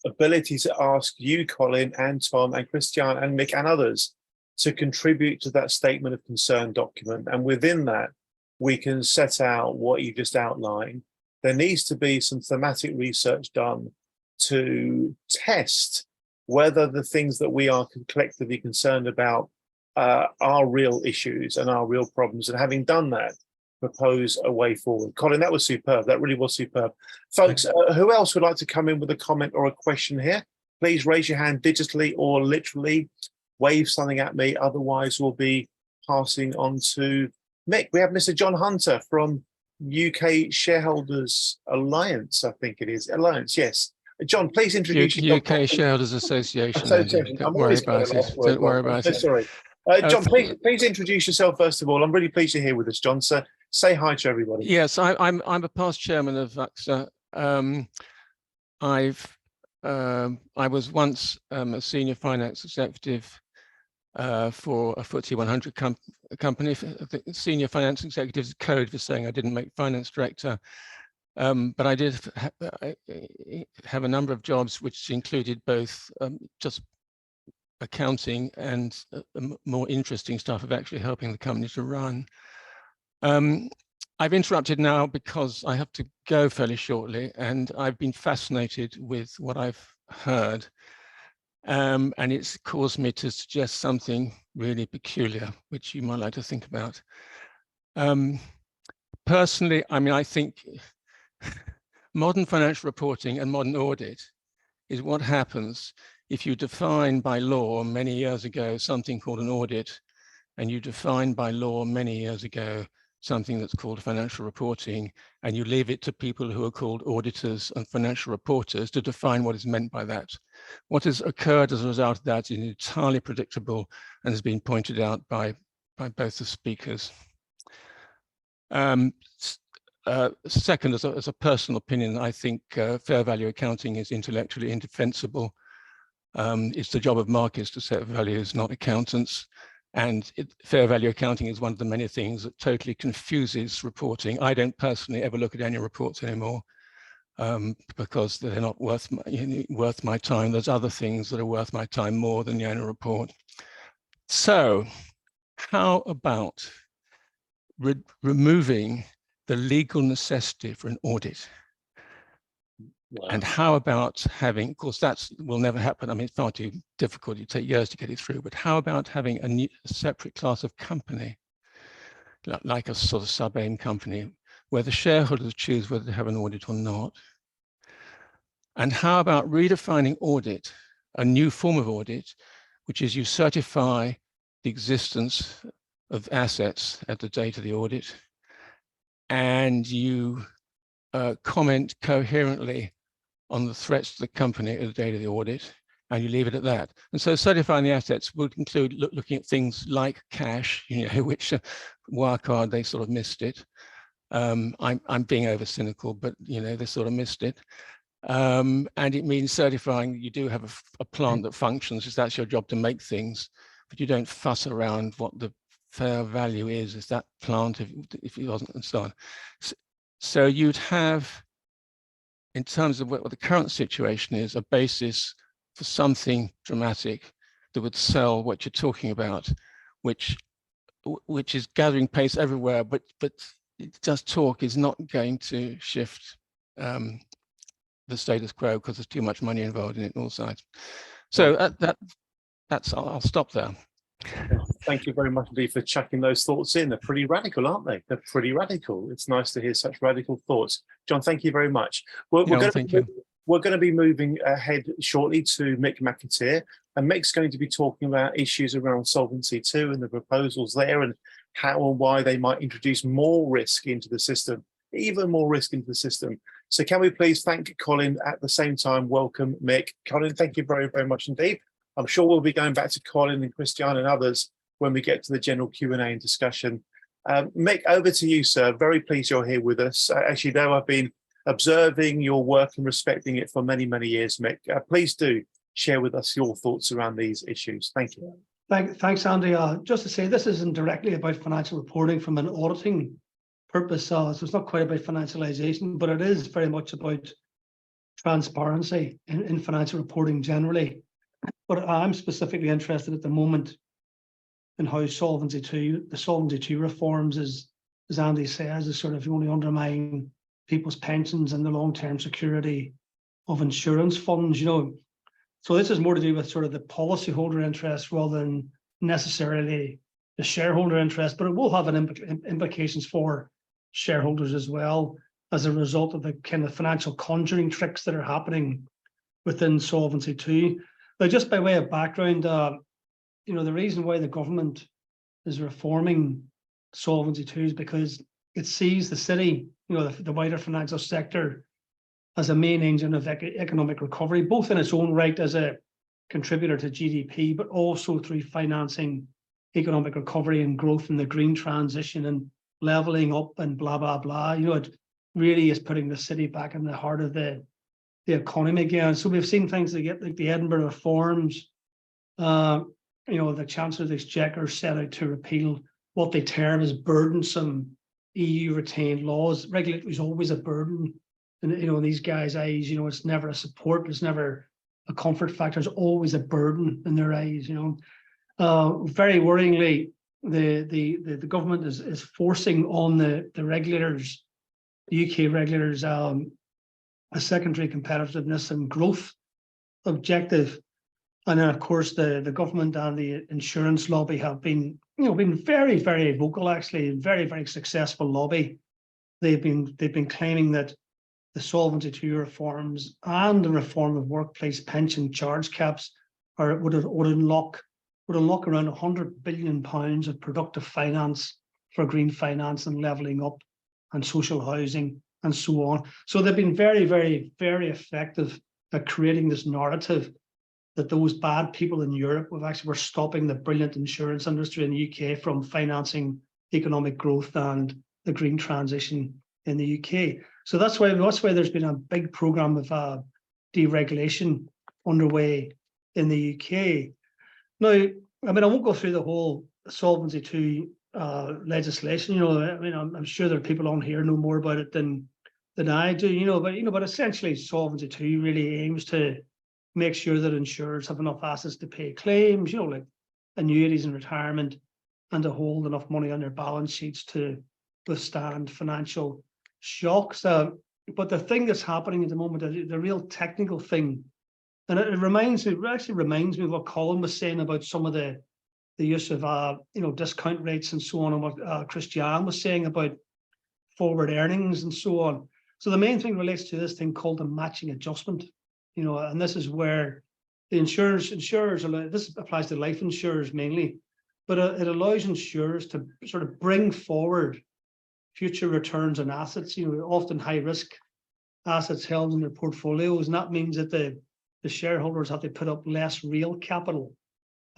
ability to ask you, Colin, and Tom, and Christian, and Mick, and others to contribute to that statement of concern document. And within that, we can set out what you just outlined. There needs to be some thematic research done to test whether the things that we are collectively concerned about are real issues and are real problems. And having done that, propose a way forward. Colin, that was superb. That really was superb. Folks, who else would like to come in with a comment or a question here? Please raise your hand digitally or literally wave something at me. Otherwise, we'll be passing on to Mick. We have Mr. John Hunter from UK Shareholders Alliance, I think it is. Alliance, yes. John, please introduce yourself. UK Shareholders Association. Don't worry about it. Don't worry about it. Sorry. John, please introduce yourself first of all. I'm really pleased you're here with us, John. So say hi to everybody. Yes, I'm a past chairman of AXA. I was once a senior finance executive for a FTSE 100 company. The senior finance executives code for saying I didn't make finance director. But I did have a number of jobs which included both just accounting and more interesting stuff of actually helping the company to run. I've interrupted now because I have to go fairly shortly, and I've been fascinated with what I've heard. And it's caused me to suggest something really peculiar, which you might like to think about. Personally, I mean, I think modern financial reporting and modern audit is what happens if you define by law many years ago something called an audit, and you define by law many years ago something that's called financial reporting, and you leave it to people who are called auditors and financial reporters to define what is meant by that. What has occurred as a result of that is entirely predictable and has been pointed out by both the speakers. Second, as a personal opinion, I think fair value accounting is intellectually indefensible. It's the job of markets to set values, not accountants. And fair value accounting is one of the many things that totally confuses reporting. I don't personally ever look at annual reports anymore because they're not worth my time. There's other things that are worth my time more than the annual report. So how about removing the legal necessity for an audit? Wow. And how about having, of course, that will never happen. I mean, it's far too difficult. You take years to get it through. But how about having a separate class of company, like a sort of sub-AIM company, where the shareholders choose whether to have an audit or not? And how about redefining audit, a new form of audit, which is you certify the existence of assets at the date of the audit, and you comment coherently on the threats to the company at the date of the audit, and you leave it at that. And so certifying the assets would include looking at things like cash, which Wirecard, they sort of missed it. I'm being over cynical, but they sort of missed it. And it means certifying you do have a plant that functions, because that's your job to make things, but you don't fuss around what the fair value is that plant if it wasn't, and so on. So you'd have, in terms of what the current situation is, a basis for something dramatic that would sell what you're talking about, which is gathering pace everywhere, but just talk is not going to shift the status quo because there's too much money involved in it on all sides. So I'll stop there. Thank you very much indeed for chucking those thoughts in. They're pretty radical, aren't they? They're pretty radical. It's nice to hear such radical thoughts. John, thank you very much. We're going to be moving ahead shortly to Mick McAteer, and Mick's going to be talking about issues around Solvency II and the proposals there, and how and why they might introduce more risk into the system, even more risk into the system. So can we please thank Colin at the same time? Welcome, Mick. Colin, thank you very, very much indeed. I'm sure we'll be going back to Colin and Christiane and others when we get to the general Q&A and discussion. Mick, over to you, sir. Very pleased you're here with us. As you know, I've been observing your work and respecting it for many, many years, Mick. Please do share with us your thoughts around these issues. Thank you. Thanks, Andy. Just to say, this isn't directly about financial reporting from an auditing purpose, so it's not quite about financialisation, but it is very much about transparency in financial reporting generally. But I'm specifically interested at the moment in how the Solvency II reforms, as Andy says, is sort of only undermining people's pensions and the long-term security of insurance funds, So this is more to do with sort of the policyholder interest rather than necessarily the shareholder interest, but it will have implications for shareholders as well as a result of the kind of financial conjuring tricks that are happening within Solvency II. Now, just by way of background, the reason why the government is reforming Solvency II is because it sees the city, the wider financial sector, as a main engine of economic recovery, both in its own right as a contributor to GDP, but also through financing economic recovery and growth in the green transition and leveling up and blah, blah, blah. It really is putting the city back in the heart of the economy again. So we've seen things like the Edinburgh reforms. The Chancellor of the Exchequer set out to repeal what they term as burdensome EU retained laws. Regulatory is always a burden in these guys' eyes. It's never a support. It's never a comfort factor, is always a burden in their eyes. Very worryingly, the government is forcing on the regulators, the UK regulators, a secondary competitiveness and growth objective. And then, of course, the government and the insurance lobby have been, been very, very vocal, actually, very, very successful lobby. They've been claiming that the Solvency II reforms and the reform of workplace pension charge caps would unlock around £100 billion of productive finance for green finance and levelling up and social housing and so on. So they've been very, very, very effective at creating this narrative that those bad people in Europe were stopping the brilliant insurance industry in the UK from financing economic growth and the green transition in the UK. So that's why there's been a big programme of deregulation underway in the UK. Now, I won't go through the whole Solvency II legislation. I'm sure there are people on here know more about it than I do. But essentially, Solvency II really aims to make sure that insurers have enough assets to pay claims, like annuities and retirement, and to hold enough money on their balance sheets to withstand financial shocks. But the thing that's happening at the moment, the real technical thing, and it reminds me of what Colin was saying about some of the use of discount rates and so on, and what Christian was saying about forward earnings and so on. So the main thing relates to this thing called the matching adjustment. And this is where the insurers, this applies to life insurers mainly, but it allows insurers to sort of bring forward future returns on assets, often high risk assets held in their portfolios. And that means that the shareholders have to put up less real capital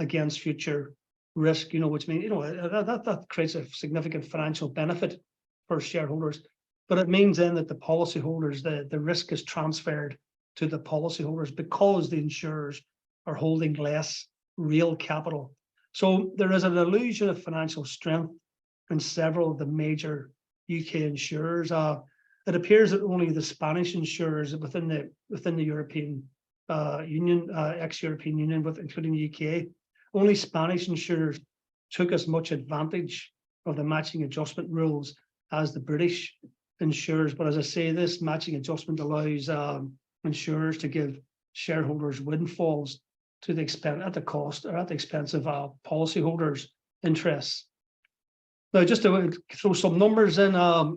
against future risk, which means, that creates a significant financial benefit for shareholders. But it means then that the policyholders, the risk is transferred to the policyholders because the insurers are holding less real capital. So there is an illusion of financial strength in several of the major UK insurers. It appears that only the Spanish insurers within the European Union, ex-European Union, including the UK, only Spanish insurers took as much advantage of the matching adjustment rules as the British insurers. But as I say, this matching adjustment allows insurers to give shareholders windfalls at the expense of policyholders' interests. Now, just to throw some numbers in, the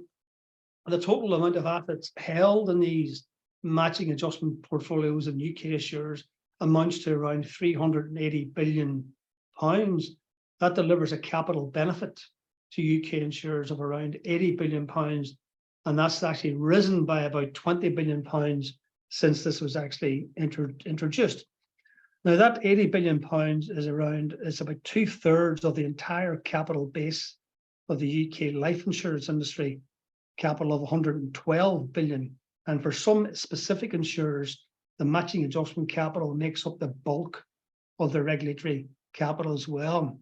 total amount of assets held in these matching adjustment portfolios in UK insurers amounts to around £380 billion. That delivers a capital benefit to UK insurers of around £80 billion, and that's actually risen by about £20 billion since this was actually introduced. Now, that £80 billion is about 2/3 of the entire capital base of the UK life insurance industry, capital of 112 billion. And for some specific insurers, the matching adjustment capital makes up the bulk of the regulatory capital as well.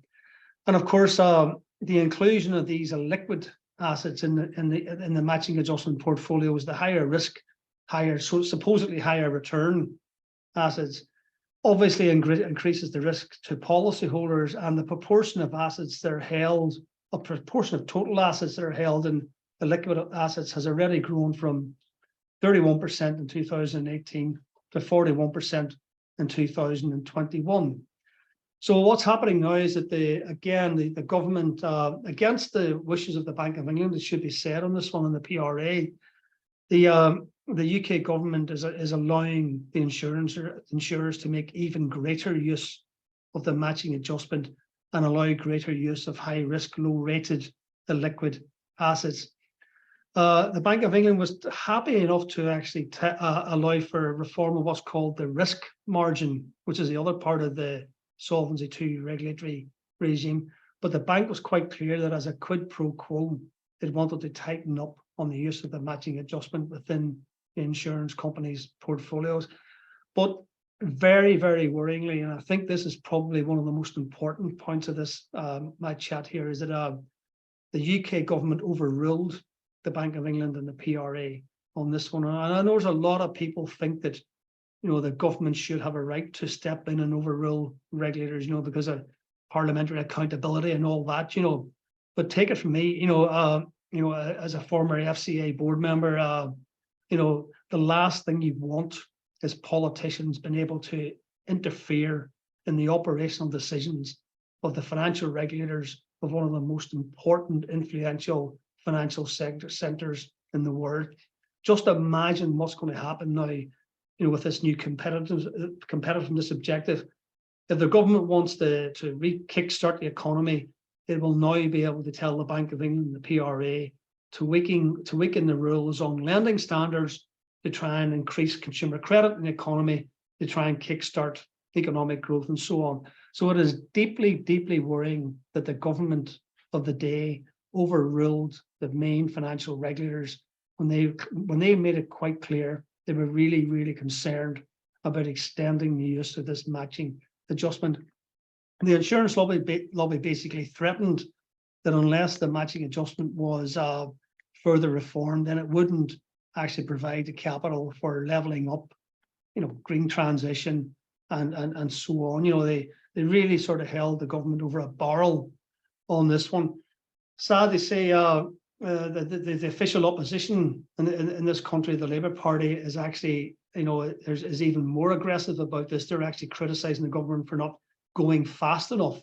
And of course, the inclusion of these liquid assets in the matching adjustment portfolios, the higher risk, supposedly higher return assets, obviously increases the risk to policyholders, and the proportion of assets that are held, a proportion of total assets that are held in the liquid assets has already grown from 31% in 2018 to 41% in 2021. So what's happening now is that the government, against the wishes of the Bank of England, it should be said on this one, in the PRA, the UK government is allowing the insurers to make even greater use of the matching adjustment and allow greater use of high risk, low rated illiquid assets. The Bank of England was happy enough to actually allow for reform of what's called the risk margin, which is the other part of the Solvency II regulatory regime. But the bank was quite clear that as a quid pro quo, it wanted to tighten up on the use of the matching adjustment within the insurance companies' portfolios. But very, very worryingly, and I think this is probably one of the most important points of this, my chat here, is that the UK government overruled the Bank of England and the PRA on this one. And I know there's a lot of people think that, the government should have a right to step in and overrule regulators, because of parliamentary accountability and all that, But take it from me, as a former FCA board member, the last thing you want is politicians being able to interfere in the operational decisions of the financial regulators of one of the most important, influential financial centers in the world. Just imagine what's going to happen now, with this new competitiveness objective. If the government wants to kickstart the economy, it will now be able to tell the Bank of England, the PRA, to weaken the rules on lending standards to try and increase consumer credit in the economy, to try and kickstart economic growth and so on. So it is deeply, deeply worrying that the government of the day overruled the main financial regulators when they made it quite clear they were really, really concerned about extending the use of this matching adjustment. The insurance lobby basically threatened that unless the matching adjustment was further reformed, then it wouldn't actually provide the capital for levelling up, green transition and so on. They really sort of held the government over a barrel on this one. Sad to say, the official opposition in this country, the Labour Party, is actually, is even more aggressive about this. They're actually criticising the government for not going fast enough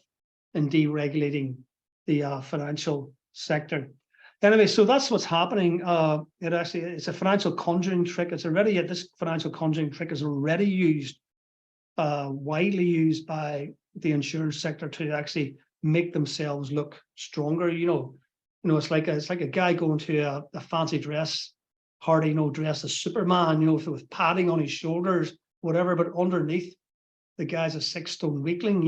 in deregulating the financial sector. Anyway, so that's what's happening. It's a financial conjuring trick. This financial conjuring trick is already used, widely used by the insurance sector to actually make themselves look stronger. It's like a guy going to a fancy dress party, dressed as Superman, with padding on his shoulders, whatever, but underneath the guy's a 6-stone weakling.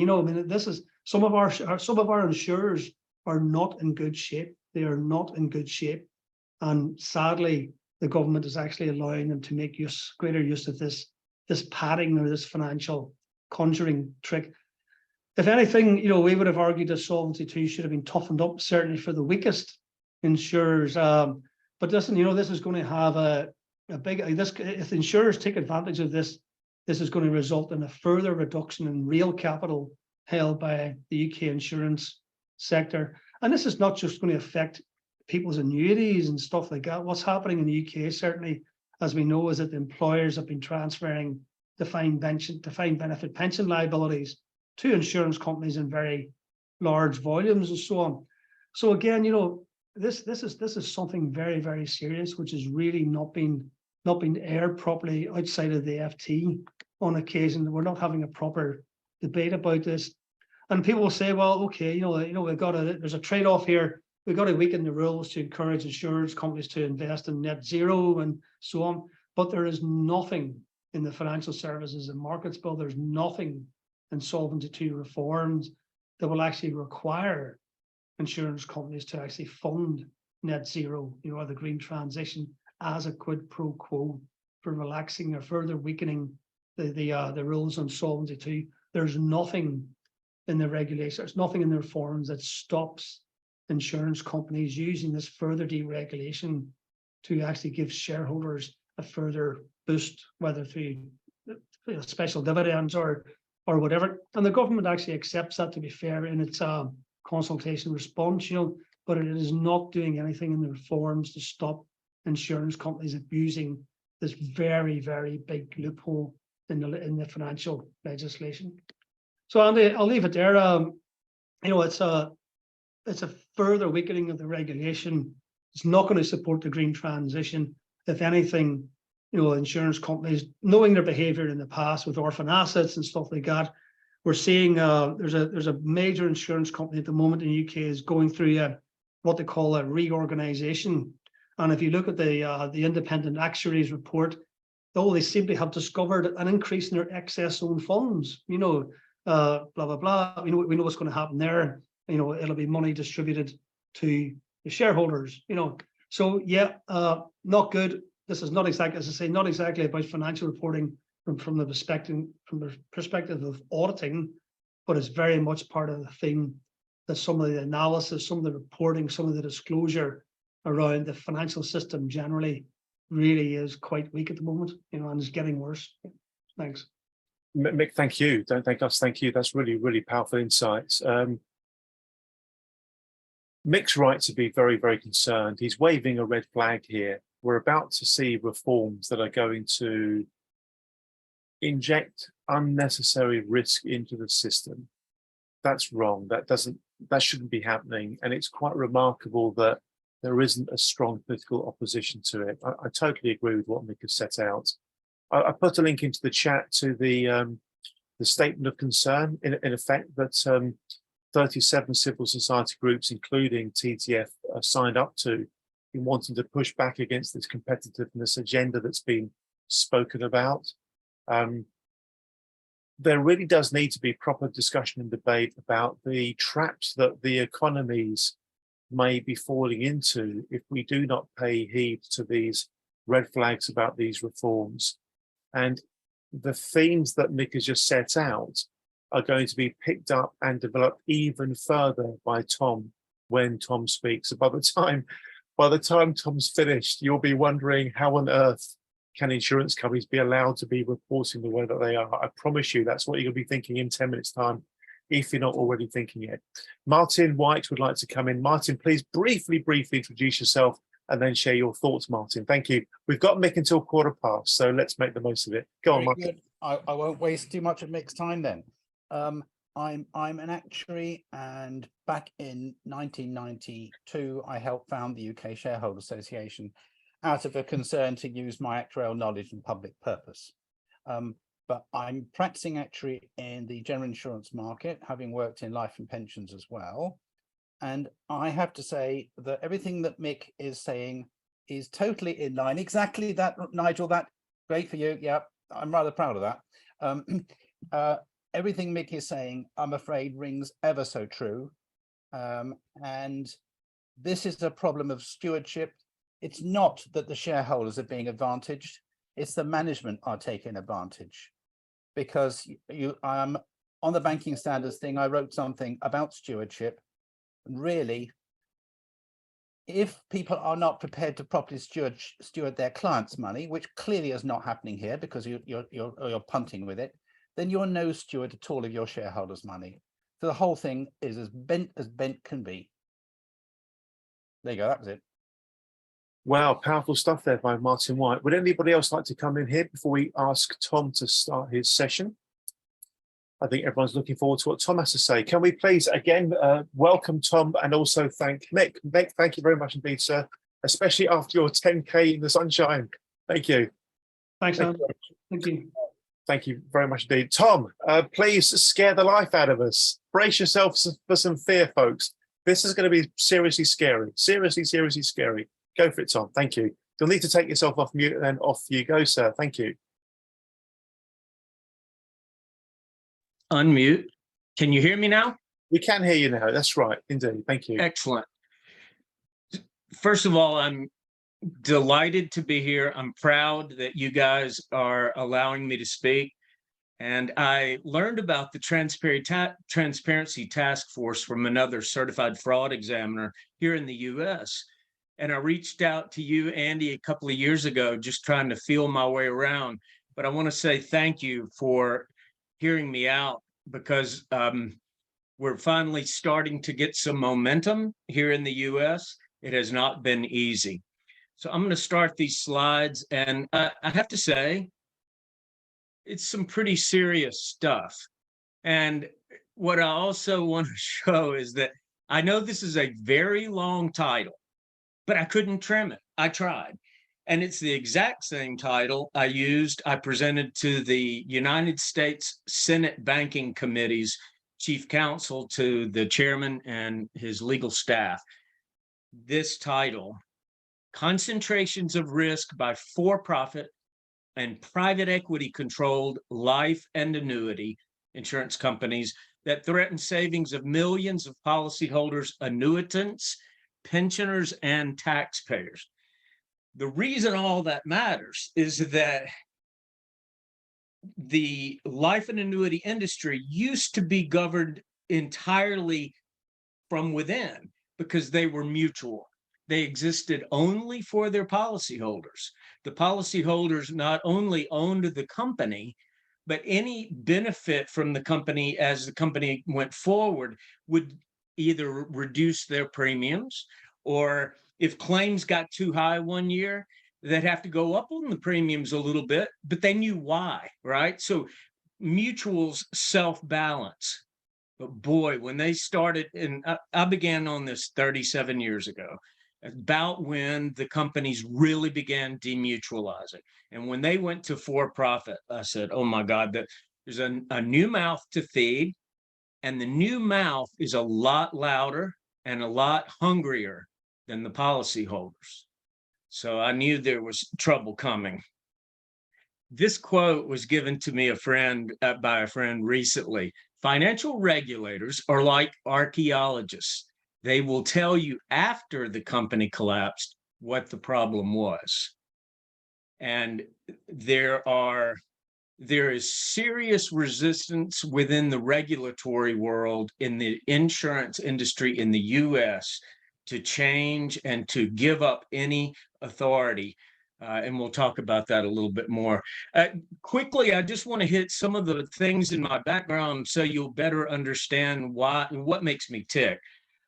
This is some of our insurers are not in good shape. They are not in good shape, and sadly, the government is actually allowing them to make greater use of this padding or this financial conjuring trick. If anything, we would have argued that Solvency II should have been toughened up, certainly for the weakest insurers. But listen, this is going to have a big. If the insurers take advantage of this, this is going to result in a further reduction in real capital held by the UK insurance sector. And this is not just going to affect people's annuities and stuff like that. What's happening in the UK, certainly, as we know, is that the employers have been transferring defined benefit pension liabilities to insurance companies in very large volumes and so on. So again, this is something very, very serious, which has really not been aired properly outside of the FT on occasion. We're not having a proper debate about this. And people will say, well, okay, there's a trade-off here. We've got to weaken the rules to encourage insurance companies to invest in net zero and so on. But there is nothing in the Financial Services and Markets Bill. There's nothing in Solvency II reforms that will actually require insurance companies to actually fund net zero, or the green transition as a quid pro quo for relaxing or further weakening the rules on Solvency II. There's nothing in the regulations, there's nothing in the reforms that stops insurance companies using this further deregulation to actually give shareholders a further boost, whether through special dividends or whatever. And the government actually accepts that, to be fair, in its consultation response, but it is not doing anything in the reforms to stop insurance companies abusing this very, very big loophole in the financial legislation. So Andy, I'll leave it there. It's a further weakening of the regulation. It's not going to support the green transition. If anything, insurance companies, knowing their behavior in the past with orphan assets and stuff like that, we're seeing there's a major insurance company at the moment in the UK is going through what they call a reorganization. And if you look at the independent actuaries report, they seem to have discovered an increase in their excess own funds. Blah blah blah. We know what's going to happen there. It'll be money distributed to the shareholders. So yeah, not good. This is not exactly, as I say, not exactly about financial reporting from the perspective of auditing, but it's very much part of the theme that some of the analysis, some of the reporting, some of the disclosure around the financial system generally really is quite weak at the moment, and is getting worse. Thanks. Mick, thank you. Don't thank us. Thank you. That's really, really powerful insights. Mick's right to be very, very concerned. He's waving a red flag here. We're about to see reforms that are going to inject unnecessary risk into the system. That's wrong. That shouldn't be happening. And it's quite remarkable that there isn't a strong political opposition to it. I totally agree with what Mick has set out. I put a link into the chat to the statement of concern, in effect, that 37 civil society groups, including TTF, signed up to, in wanting to push back against this competitiveness agenda that's been spoken about. There really does need to be proper discussion and debate about the traps that the economies may be falling into if we do not pay heed to these red flags about these reforms. And the themes that Mick has just set out are going to be picked up and developed even further by Tom when Tom speaks. So by the time Tom's finished, you'll be wondering how on earth can insurance companies be allowed to be reporting the way that they are. I promise you that's what you're going to be thinking in 10 minutes time, if you're not already thinking it. Martin White would like to come in. Martin, please briefly introduce yourself and then share your thoughts, Martin. Thank you. We've got Mick until 15:15, so let's make the most of it. Go on, Martin. Good. I won't waste too much of Mick's time then. I'm an actuary, and back in 1992, I helped found the UK Shareholder Association out of a concern to use my actuarial knowledge in public purpose. But I'm practicing actuary in the general insurance market, having worked in life and pensions as well. And I have to say that everything that Mick is saying is totally in line. Exactly that, Nigel, that great for you. Yeah, I'm rather proud of that. Everything Mick is saying, I'm afraid, rings ever so true. And this is a problem of stewardship. It's not that the shareholders are being advantaged, it's the management are taking advantage. Because on the banking standards thing, I wrote something about stewardship. And really, if people are not prepared to properly steward their clients' money, which clearly is not happening here because you're punting with it, then you're no steward at all of your shareholders' money. So the whole thing is as bent can be. There you go, that was it. Wow, powerful stuff there by Martin White. Would anybody else like to come in here before we ask Tom to start his session? I think everyone's looking forward to what Tom has to say. Can we please, again, welcome Tom and also thank Mick. Mick, thank you very much indeed, sir, especially after your 10K in the sunshine. Thank you. Thanks, Alan. Thank you. Thank you very much indeed. Tom, please scare the life out of us. Brace yourselves for some fear, folks. This is going to be seriously scary. Seriously, seriously scary. Go for it, Tom. Thank you. You'll need to take yourself off mute and then off you go, sir. Thank you. Unmute. Can you hear me now? We can hear you now. That's right. Indeed. Thank you. Excellent. First of all, I'm delighted to be here. I'm proud that you guys are allowing me to speak. And I learned about the Transparency Task Force from another certified fraud examiner here in the US. And I reached out to you, Andy, a couple of years ago, just trying to feel my way around. But I want to say thank you for hearing me out, because we're finally starting to get some momentum here in the US. It has not been easy. So I'm going to start these slides, and I have to say, it's some pretty serious stuff. And what I also want to show is that I know this is a very long title, but I couldn't trim it. I tried. And it's the exact same title I presented to the United States Senate Banking Committee's chief counsel, to the chairman and his legal staff. This title, Concentrations of Risk by For-Profit and Private Equity Controlled Life and Annuity Insurance Companies that Threaten Savings of Millions of Policyholders, Annuitants, Pensioners, and Taxpayers. The reason all that matters is that the life and annuity industry used to be governed entirely from within because they were mutual. They existed only for their policyholders. The policyholders not only owned the company, but any benefit from the company as the company went forward would either reduce their premiums, or if claims got too high one year, they'd have to go up on the premiums a little bit, but they knew why, right? So mutuals self-balance. But boy, when they started, and I began on this 37 years ago, about when the companies really began demutualizing. And when they went to for-profit, I said, oh my God, there's a new mouth to feed, and the new mouth is a lot louder and a lot hungrier than the policyholders. So I knew there was trouble coming. This quote was given to me by a friend recently. Financial regulators are like archaeologists. They will tell you after the company collapsed what the problem was. And there is serious resistance within the regulatory world in the insurance industry in the US to change and to give up any authority. And we'll talk about that a little bit more. Quickly, I just want to hit some of the things in my background so you'll better understand what makes me tick.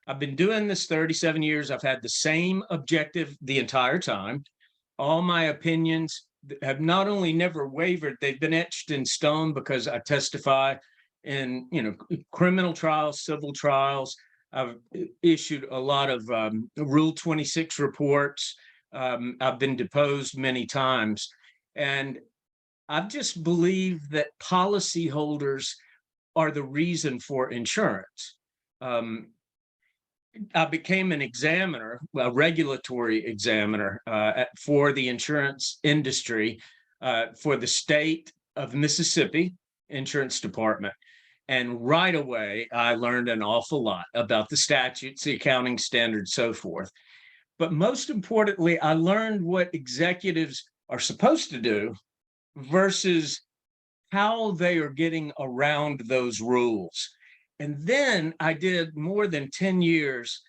I've been doing this 37 years. I've had the same objective the entire time. All my opinions have not only never wavered, they've been etched in stone because I testify in criminal trials, civil trials. I've issued a lot of Rule 26 reports. I've been deposed many times. And I've just believed that policyholders are the reason for insurance. I became an examiner, a regulatory examiner for the insurance industry for the state of Mississippi Insurance Department. And right away, I learned an awful lot about the statutes, the accounting standards, so forth. But most importantly, I learned what executives are supposed to do versus how they are getting around those rules. And then I did more than 10 years.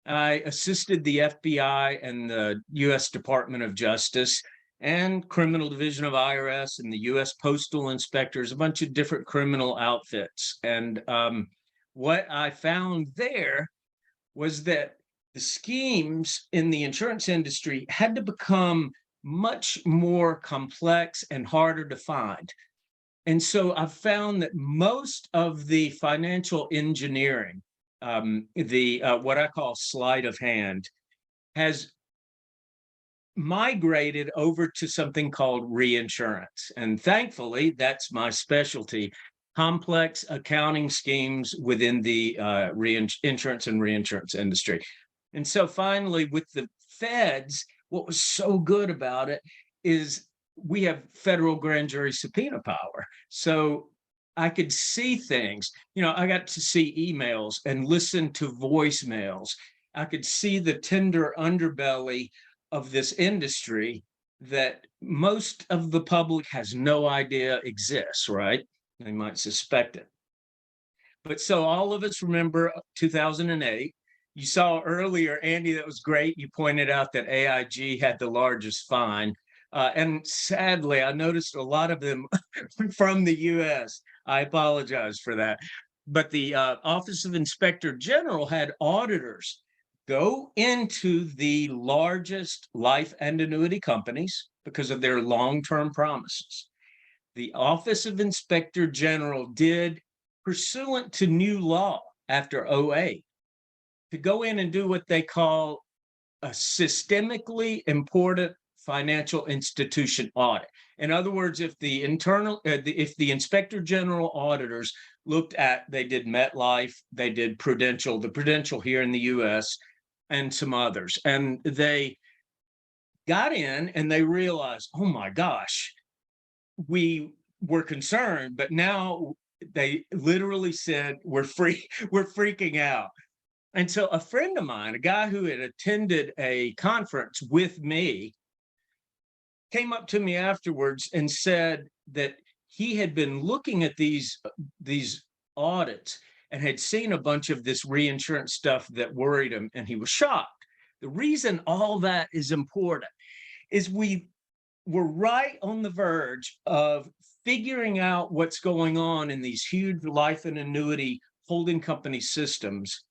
I assisted the FBI and the US Department of Justice and Criminal Division of IRS and the US Postal Inspectors, a bunch of different criminal outfits. And what I found there was that the schemes in the insurance industry had to become much more complex and harder to find. And so I've found that most of the financial engineering, what I call sleight of hand, has migrated over to something called reinsurance. And thankfully, that's my specialty, complex accounting schemes within the insurance and reinsurance industry. And so finally, with the feds, what was so good about it is we have federal grand jury subpoena power. So I could see things. I got to see emails and listen to voicemails. I could see the tender underbelly of this industry that most of the public has no idea exists, right? They might suspect it. But so all of us remember 2008. You saw earlier, Andy, that was great. You pointed out that AIG had the largest fine. And sadly, I noticed a lot of them from the US. I apologize for that. But the Office of Inspector General had auditors go into the largest life and annuity companies because of their long-term promises. The Office of Inspector General did, pursuant to new law after 2008, to go in and do what they call a systemically important financial institution audit. In other words, if the Inspector General auditors looked at, they did MetLife, they did Prudential, the Prudential here in the US, and some others, and they got in and they realized, oh my gosh, we were concerned, but now they literally said, we're freaking out. And so a friend of mine, a guy who had attended a conference with me, came up to me afterwards and said that he had been looking at these audits and had seen a bunch of this reinsurance stuff that worried him, and he was shocked. The reason all that is important is we were right on the verge of figuring out what's going on in these huge life and annuity holding company systems,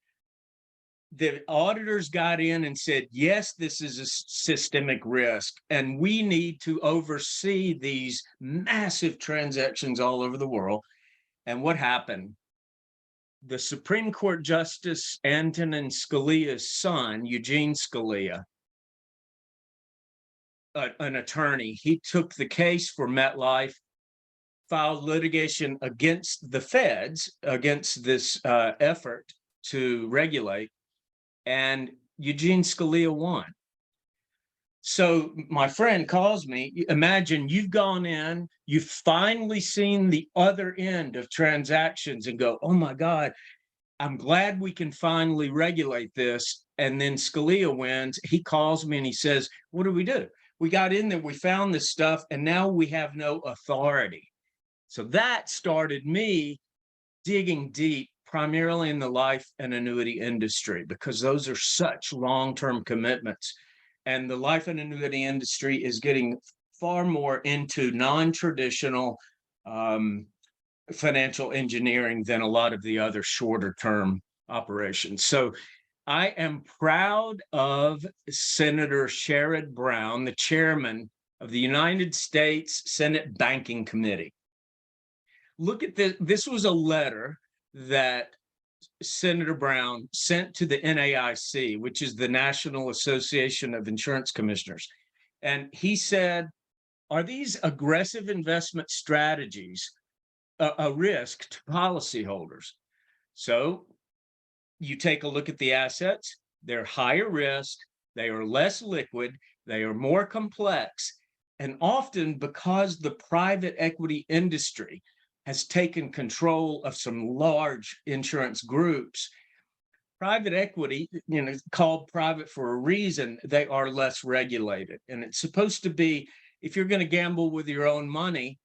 the auditors got in and said, yes, this is a systemic risk, and we need to oversee these massive transactions all over the world. And what happened? The Supreme Court Justice Antonin Scalia's son, Eugene Scalia, an attorney, he took the case for MetLife, filed litigation against the feds, against this effort to regulate, and Eugene Scalia won. So my friend calls me, imagine you've gone in, you've finally seen the other end of transactions and go, oh my God, I'm glad we can finally regulate this. And then Scalia wins. He calls me and he says, what do? We got in there, we found this stuff, and now we have no authority. So that started me digging deep, primarily in the life and annuity industry, because those are such long-term commitments. And the life and annuity industry is getting far more into non-traditional financial engineering than a lot of the other shorter-term operations. So I am proud of Senator Sherrod Brown, the chairman of the United States Senate Banking Committee. Look at this. This was a letter that Senator Brown sent to the NAIC, which is the National Association of Insurance Commissioners. And he said, are these aggressive investment strategies a risk to policyholders? So you take a look at the assets, they're higher risk, they are less liquid, they are more complex, and often because the private equity industry has taken control of some large insurance groups, private equity, called private for a reason, they are less regulated. And it's supposed to be, if you're going to gamble with your own money,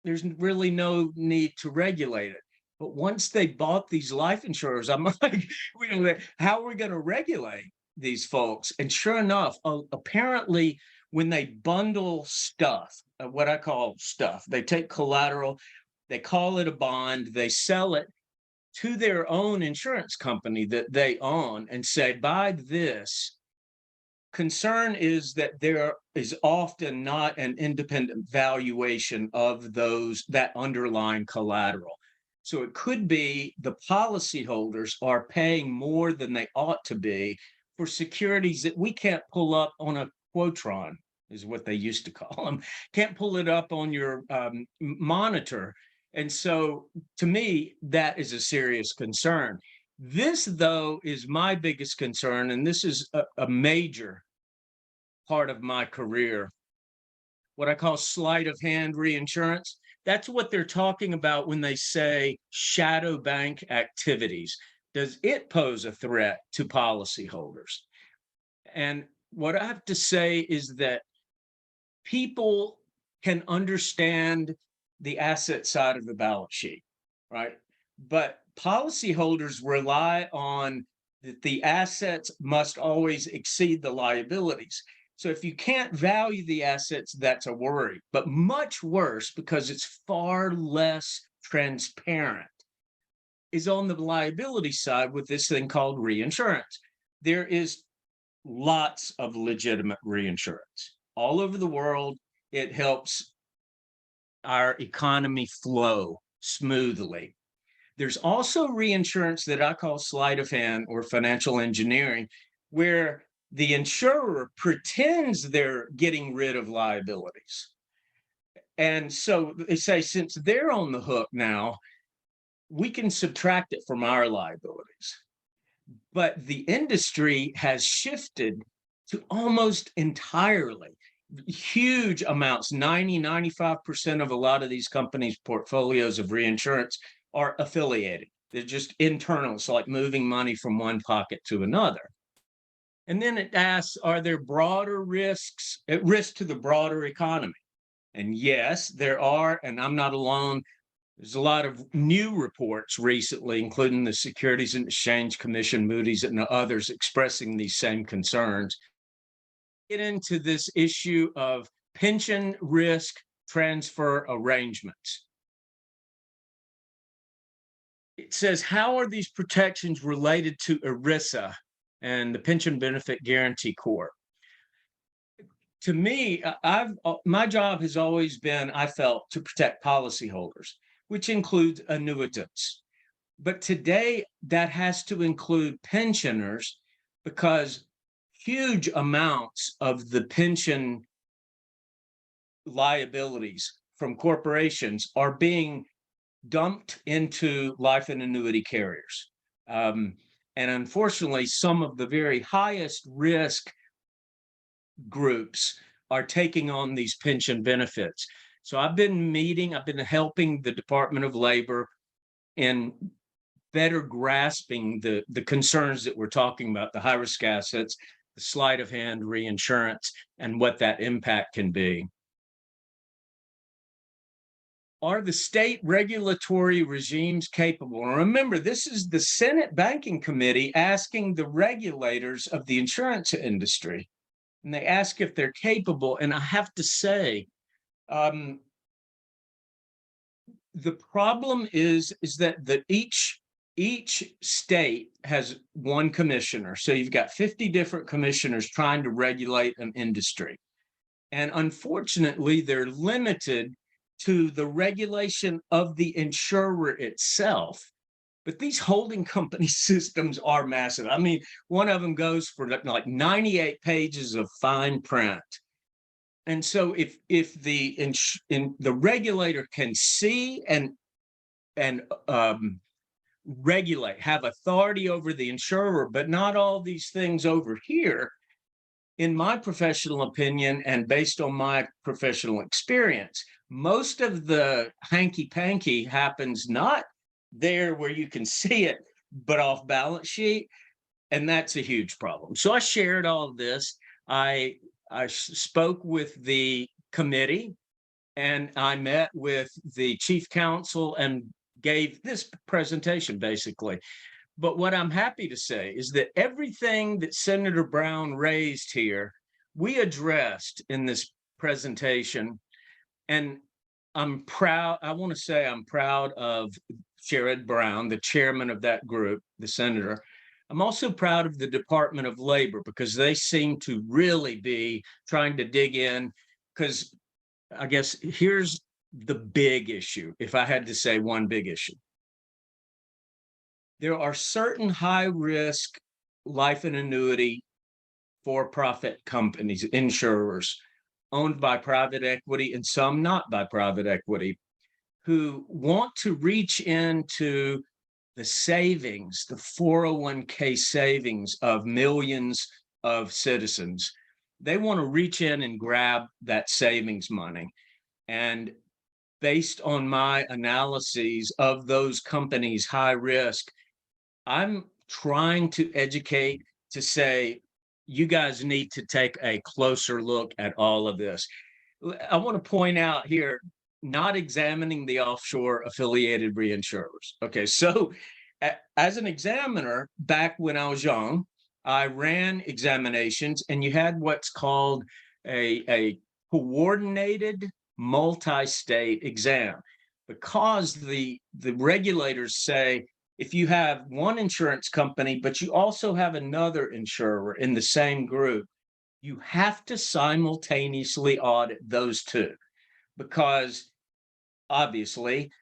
there's really no need to regulate it. But once they bought these life insurers, I'm like, how are we going to regulate these folks? And sure enough, apparently, when they bundle stuff, what I call stuff, they take collateral, they call it a bond, they sell it to their own insurance company that they own and say, buy this. Concern is that there is often not an independent valuation of that underlying collateral. So it could be the policyholders are paying more than they ought to be for securities that we can't pull up on a Quotron, is what they used to call them. Can't pull it up on your monitor. And so to me, that is a serious concern. This, though, is my biggest concern, and this is a major part of my career, what I call sleight of hand reinsurance. That's what they're talking about when they say shadow bank activities. Does it pose a threat to policyholders? And what I have to say is that people can understand the asset side of the balance sheet, right? But policyholders rely on that the assets must always exceed the liabilities. So if you can't value the assets, that's a worry. But much worse, because it's far less transparent, is on the liability side with this thing called reinsurance. There is lots of legitimate reinsurance all over the world. It helps our economy flow smoothly. There's also reinsurance that I call sleight of hand or financial engineering, where the insurer pretends they're getting rid of liabilities. And so they say, since they're on the hook now, we can subtract it from our liabilities. But the industry has shifted to almost entirely huge amounts, 95% of a lot of these companies' portfolios of reinsurance are affiliated. They're just internal. It's like moving money from one pocket to another. And then it asks, are there broader risks, at risk to the broader economy? And yes, there are, and I'm not alone. There's a lot of new reports recently, including the Securities and Exchange Commission, Moody's, and others expressing these same concerns. Get into this issue of pension risk transfer arrangements. It says, how are these protections related to ERISA and the Pension Benefit Guarantee Corp? To me, my job has always been, I felt, to protect policyholders, which includes annuitants. But today, that has to include pensioners, because huge amounts of the pension liabilities from corporations are being dumped into life and annuity carriers. And unfortunately, some of the very highest risk groups are taking on these pension benefits. So I've been helping the Department of Labor in better grasping the concerns that we're talking about, the high-risk assets, the sleight of hand reinsurance, and what that impact can be. Are the state regulatory regimes capable? And remember, this is the Senate Banking Committee asking the regulators of the insurance industry, and they ask if they're capable. And I have to say, the problem is that each state has one commissioner. So you've got 50 different commissioners trying to regulate an industry. And unfortunately, they're limited to the regulation of the insurer itself. But these holding company systems are massive. I mean, one of them goes for like 98 pages of fine print. And so if the regulator can see and regulate, have authority over the insurer, but not all these things over here, in my professional opinion, and based on my professional experience, most of the hanky-panky happens not there where you can see it, but off balance sheet. And that's a huge problem. So I shared all of this. I spoke with the committee, and I met with the chief counsel and gave this presentation basically. But what I'm happy to say is that everything that Senator Brown raised here, we addressed in this presentation. And I'm proud, I want to say I'm proud of Sherrod Brown, the chairman of that group, the senator. I'm also proud of the Department of Labor, because they seem to really be trying to dig in, because I guess here's the big issue, if I had to say one big issue. There are certain high-risk life and annuity for-profit companies, insurers, owned by private equity and some not by private equity, who want to reach into the savings, the 401k savings of millions of citizens. They want to reach in and grab that savings money. And based on my analyses of those companies' high risk, I'm trying to educate to say, you guys need to take a closer look at all of this. I want to point out here, not examining the offshore affiliated reinsurers. Okay, so as an examiner, back when I was young, I ran examinations, and you had what's called a coordinated multi-state exam, because the regulators say, if you have one insurance company, but you also have another insurer in the same group, you have to simultaneously audit those two, because obviously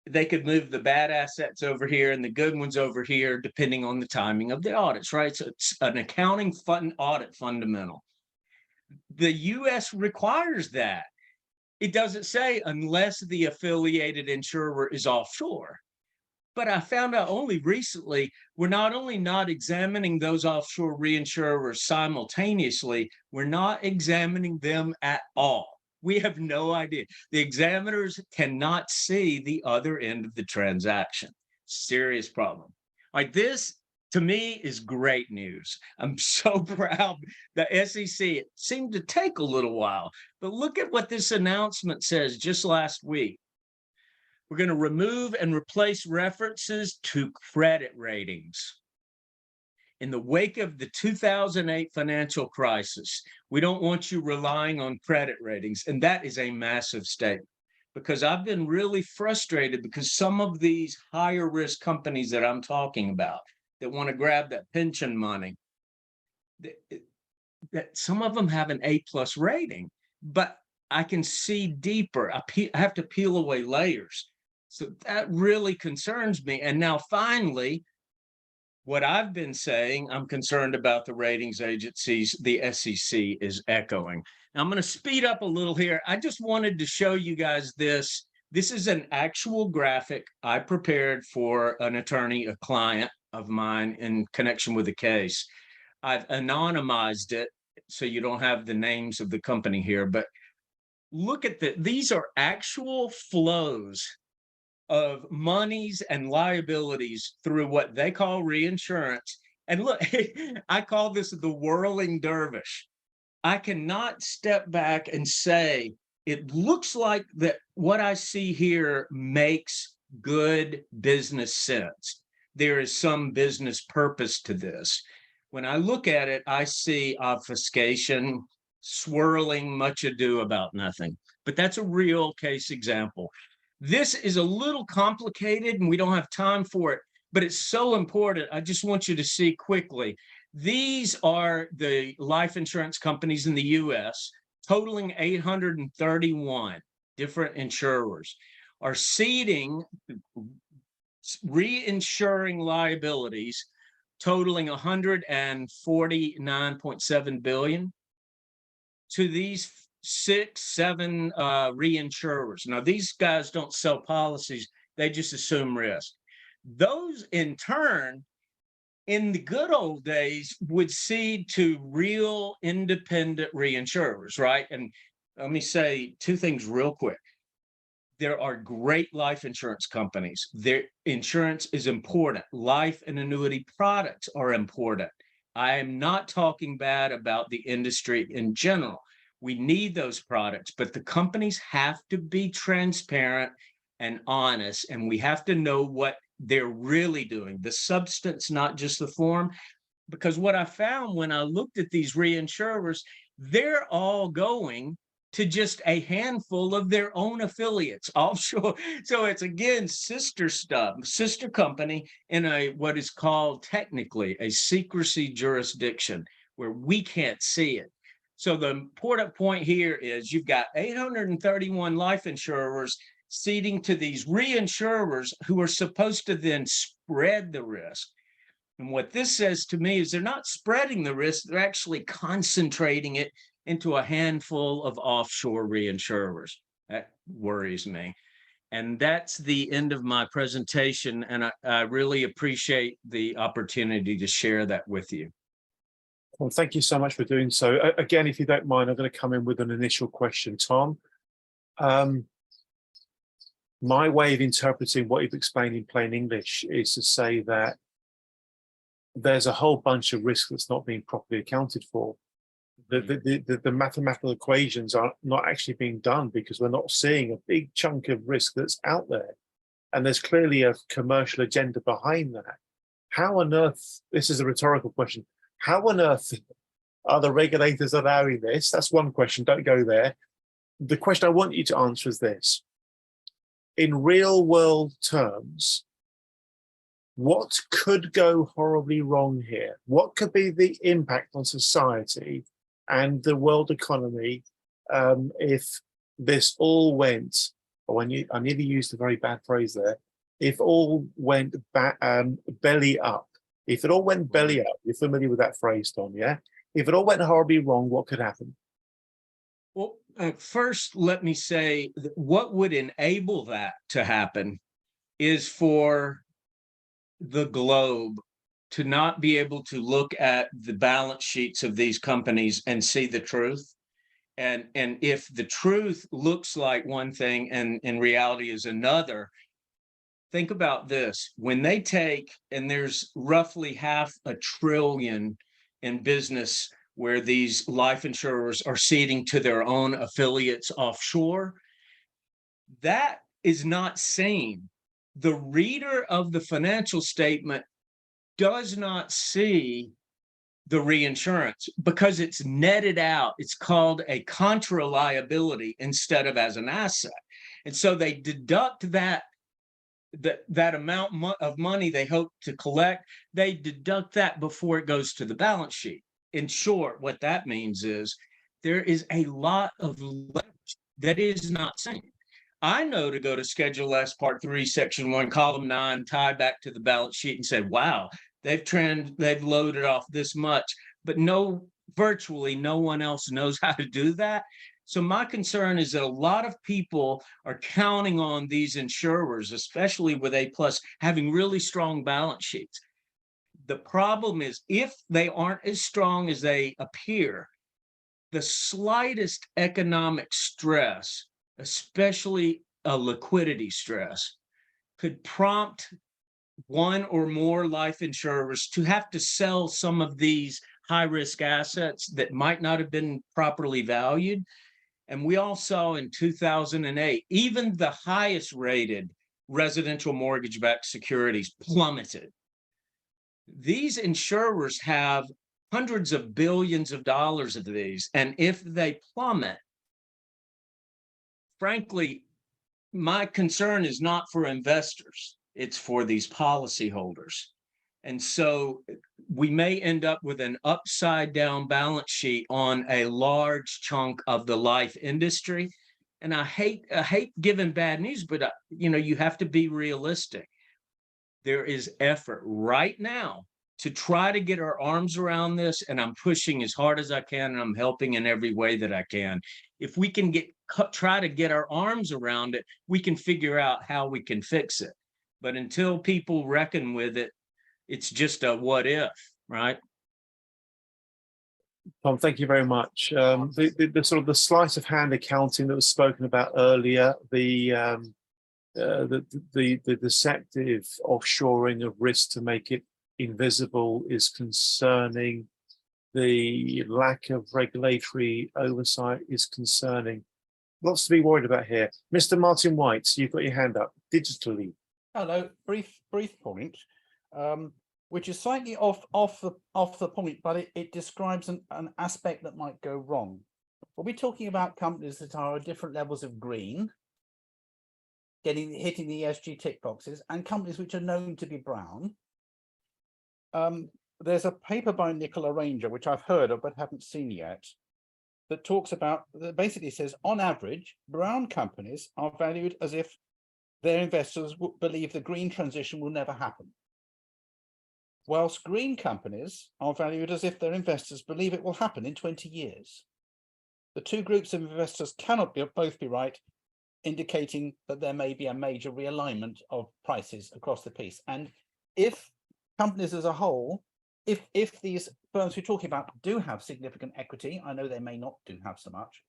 they could move the bad assets over here and the good ones over here, depending on the timing of the audits, right? So it's an accounting audit fundamental. The US requires that. It doesn't say unless the affiliated insurer is offshore. But I found out only recently, we're not only not examining those offshore reinsurers simultaneously, we're not examining them at all. We have no idea. The examiners cannot see the other end of the transaction. Serious problem. Like this, to me, is great news. I'm so proud. The SEC, it seemed to take a little while, but look at what this announcement says just last week. We're going to remove and replace references to credit ratings. in the wake of the 2008 financial crisis, we don't want you relying on credit ratings. And that is a massive statement, because I've been really frustrated because some of these higher risk companies that I'm talking about that want to grab that pension money, that some of them have an A+ rating, but I can see deeper. I have to peel away layers. So that really concerns me. And now finally, what I've been saying, I'm concerned about the ratings agencies, the SEC is echoing. Now I'm going to speed up a little here. I just wanted to show you guys this. This is an actual graphic I prepared for an attorney, a client of mine, in connection with the case. I've anonymized it so you don't have the names of the company here, but look at these are actual flows of monies and liabilities through what they call reinsurance. And look, I call this the whirling dervish. I cannot step back and say, it looks like that what I see here makes good business sense. There is some business purpose to this. When I look at it, I see obfuscation, swirling, much ado about nothing. But that's a real case example. This is a little complicated and we don't have time for it, but it's so important. I just want you to see quickly. These are the life insurance companies in the US, totaling 831 different insurers, are ceding, reinsuring liabilities totaling 149.7 billion to these 6-7 reinsurers. Now, these guys don't sell policies, they just assume risk. Those in turn, in the good old days, would cede to real independent reinsurers, right? And let me say two things real quick. There are great life insurance companies. Their insurance is important. Life and annuity products are important. I am not talking bad about the industry in general. We need those products, but the companies have to be transparent and honest, and we have to know what they're really doing, the substance, not just the form. Because what I found when I looked at these reinsurers, they're all going to just a handful of their own affiliates offshore. So it's, again, sister stuff, sister company in a what is called technically a secrecy jurisdiction where we can't see it. So the important point here is you've got 831 life insurers ceding to these reinsurers who are supposed to then spread the risk. And what this says to me is they're not spreading the risk, they're actually concentrating it into a handful of offshore reinsurers. That worries me. And that's the end of my presentation. And I really appreciate the opportunity to share that with you. Well, thank you so much for doing so. Again, if you don't mind, I'm going to come in with an initial question, Tom. My way of interpreting what you've explained in plain English is to say that there's a whole bunch of risk that's not being properly accounted for. The mathematical equations are not actually being done because we're not seeing a big chunk of risk that's out there. And there's clearly a commercial agenda behind that. How on earth, this is a rhetorical question, how on earth are the regulators allowing this? That's one question, don't go there. The question I want you to answer is this. In real world terms, what could go horribly wrong here? What could be the impact on society and the world economy if this all went, I nearly used a very bad phrase there, if all went belly up? If it all went belly up, you're familiar with that phrase, Tom, yeah? If it all went horribly wrong, what could happen? Well, first, let me say that what would enable that to happen is for the globe to not be able to look at the balance sheets of these companies and see the truth. And if the truth looks like one thing and in reality is another, think about this. When they take, and there's roughly $500 billion in business where these life insurers are ceding to their own affiliates offshore, that is not seen. The reader of the financial statement does not see the reinsurance because it's netted out. It's called a contra liability instead of as an asset. And so they deduct that amount of money they hope to collect, they deduct that before it goes to the balance sheet. In short, what that means is there is a lot of leverage that is not seen. I know to go to Schedule S, Part 3, Section 1, Column 9, tie back to the balance sheet and say, wow, they've loaded off this much, but virtually no one else knows how to do that. So my concern is that a lot of people are counting on these insurers, especially with A+, having really strong balance sheets. The problem is if they aren't as strong as they appear, the slightest economic stress, especially a liquidity stress, could prompt one or more life insurers to have to sell some of these high-risk assets that might not have been properly valued. And we all saw in 2008, even the highest rated residential mortgage-backed securities plummeted. These insurers have hundreds of billions of dollars of these. And if they plummet, frankly, my concern is not for investors, it's for these policyholders. And so we may end up with an upside down balance sheet on a large chunk of the life industry. And I hate giving bad news, but you have to be realistic. There is effort right now to try to get our arms around this, and I'm pushing as hard as I can, and I'm helping in every way that I can. If we can try to get our arms around it, we can figure out how we can fix it. But until people reckon with it, it's just a what if, right? Tom, thank you very much. The sort of the sleight of hand accounting that was spoken about earlier, the deceptive offshoring of risk to make it invisible is concerning. The lack of regulatory oversight is concerning. Lots to be worried about here. Mr. Martin White, you've got your hand up digitally. Hello, brief point, which is slightly off the point, but it describes an aspect that might go wrong. We'll be talking about companies that are at different levels of green, hitting the ESG tick boxes, and companies which are known to be brown. There's a paper by Nicola Ranger, which I've heard of but haven't seen yet, that basically says, on average, brown companies are valued as if their investors believe the green transition will never happen, whilst green companies are valued as if their investors believe it will happen in 20 years. The two groups of investors cannot both be right, indicating that there may be a major realignment of prices across the piece. And if companies as a whole, if these firms we're talking about do have significant equity, I know they may not do have so much,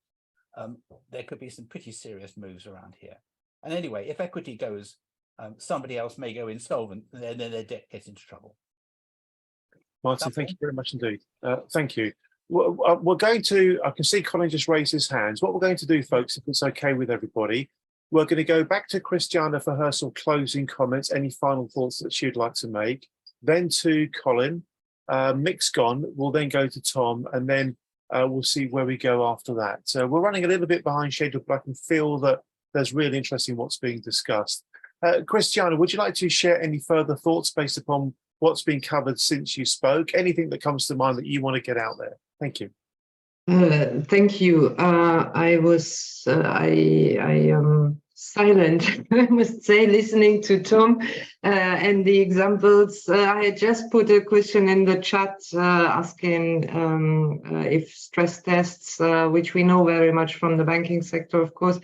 there could be some pretty serious moves around here. And anyway, if equity goes, somebody else may go insolvent, and then their debt gets into trouble. Martin, thank you very much indeed. Thank you. We're going to, I can see Colin just raised his hands. What we're going to do, folks, if it's okay with everybody, we're going to go back to Christiana for her sort of closing comments, any final thoughts that she'd like to make, then to Colin. Mick's gone, we'll then go to Tom, and then we'll see where we go after that. So we're running a little bit behind schedule, but I can feel that there's really interesting what's being discussed. Christiana, would you like to share any further thoughts based upon what's been covered since you spoke? Anything that comes to mind that you want to get out there? Thank you. Thank you. I am silent, I must say, listening to Tom and the examples. I had just put a question in the chat asking if stress tests, which we know very much from the banking sector, of course,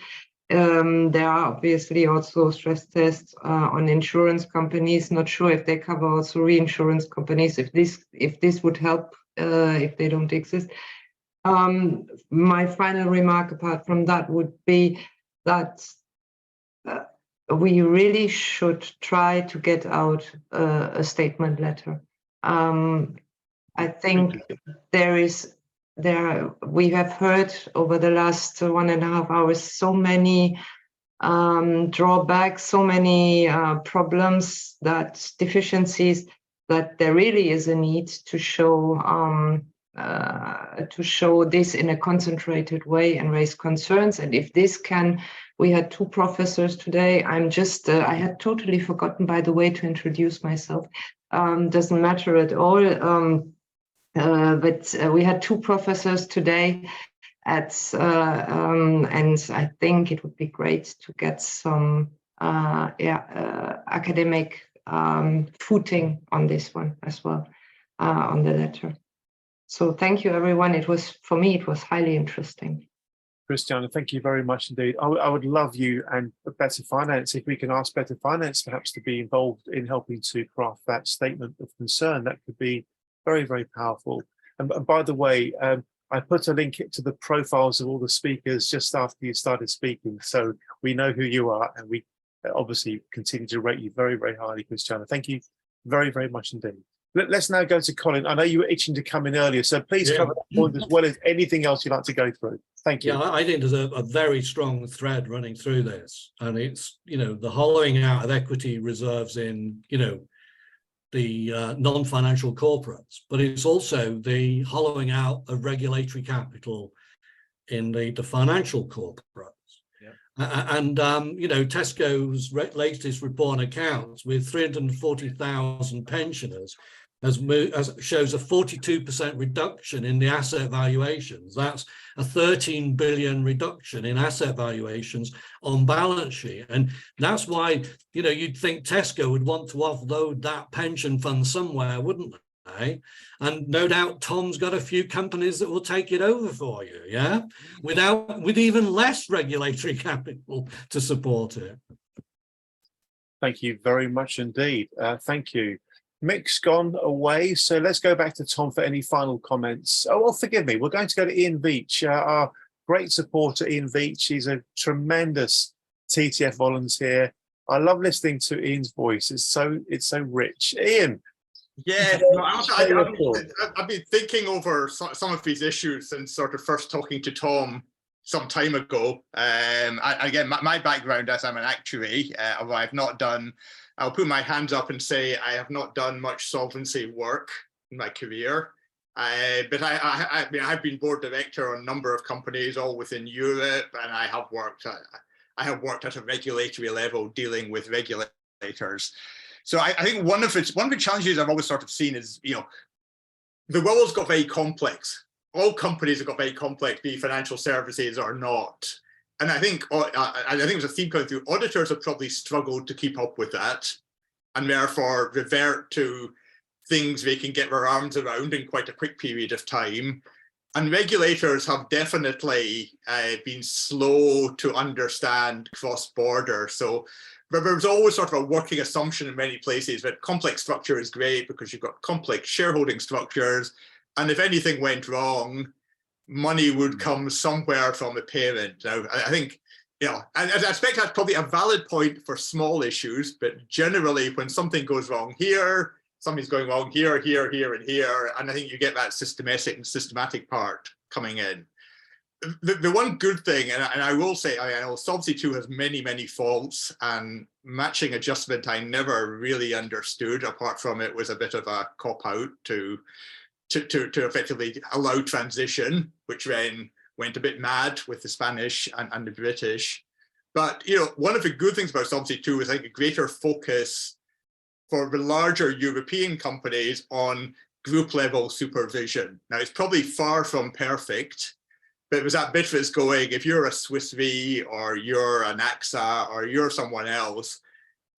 there are obviously also stress tests on insurance companies. Not sure if they cover also reinsurance companies, if this would help if they don't exist. My final remark apart from that would be that we really should try to get out a statement letter. I think we have heard over the last 1.5 hours so many drawbacks, so many problems, deficiencies, that there really is a need to show this in a concentrated way and raise concerns. And if this can, we had 2 professors today. I had totally forgotten, by the way, to introduce myself. Doesn't matter at all. But we had 2 professors today and I think it would be great to get some academic footing on this one as well, on the letter. So thank you, everyone. For me, it was highly interesting. Christiana, thank you very much indeed. I would love you and Better Finance, if we can ask Better Finance perhaps to be involved in helping to craft that statement of concern. That could be very, very powerful. And by the way, I put a link to the profiles of all the speakers just after you started speaking, so we know who you are, and we obviously continue to rate you very, very highly, Christiana. Thank you very, very much indeed. Let's now go to Colin. I know you were itching to come in earlier, so please cover that point as well as anything else you'd like to go through. Thank you. Yeah, I think there's a very strong thread running through this, and it's, the hollowing out of equity reserves in, the non-financial corporates, but it's also the hollowing out of regulatory capital in the financial corporates. And Tesco's latest report on accounts with 340,000 pensioners shows a 42% reduction in the asset valuations. That's a 13 billion reduction in asset valuations on balance sheet. And that's why, you'd think Tesco would want to offload that pension fund somewhere, wouldn't they? And no doubt Tom's got a few companies that will take it over for you, with even less regulatory capital to support it. Thank you very much indeed. Thank you. Mick's gone away, so let's go back to Tom for any final comments. Oh, well, forgive me. We're going to go to Ian Veach, our great supporter, Ian Veach. He's a tremendous TTF volunteer. I love listening to Ian's voice. It's so rich. Ian. Yeah, I've been thinking over some of these issues since sort of first talking to Tom some time ago. Again, my background as I'm an actuary, although I'll put my hands up and say I have not done much solvency work in my career. But I've been board director on a number of companies, all within Europe, and I have worked at a regulatory level dealing with regulators. So I think one of the challenges I've always sort of seen is, the world's got very complex. All companies have got very complex, be financial services or not. And I think there's a theme going through. Auditors have probably struggled to keep up with that, and therefore revert to things they can get their arms around in quite a quick period of time. And regulators have definitely been slow to understand cross-border. So there's always sort of a working assumption in many places that complex structure is great because you've got complex shareholding structures. And if anything went wrong, money would come somewhere from the parent. Now, I think, and I expect that's probably a valid point for small issues, but generally when something goes wrong here, something's going wrong here, here, here, and here, and I think you get that systematic part coming in. The one good thing, and I will say, I know Solvency II has many, many faults, and matching adjustment I never really understood, apart from it was a bit of a cop-out to effectively allow transition, which then went a bit mad with the Spanish and the British. But, one of the good things about Solvency II is, I think, a greater focus for the larger European companies on group level supervision. Now, it's probably far from perfect, but it was that bit that's going, if you're a Swiss Re or you're an AXA or you're someone else,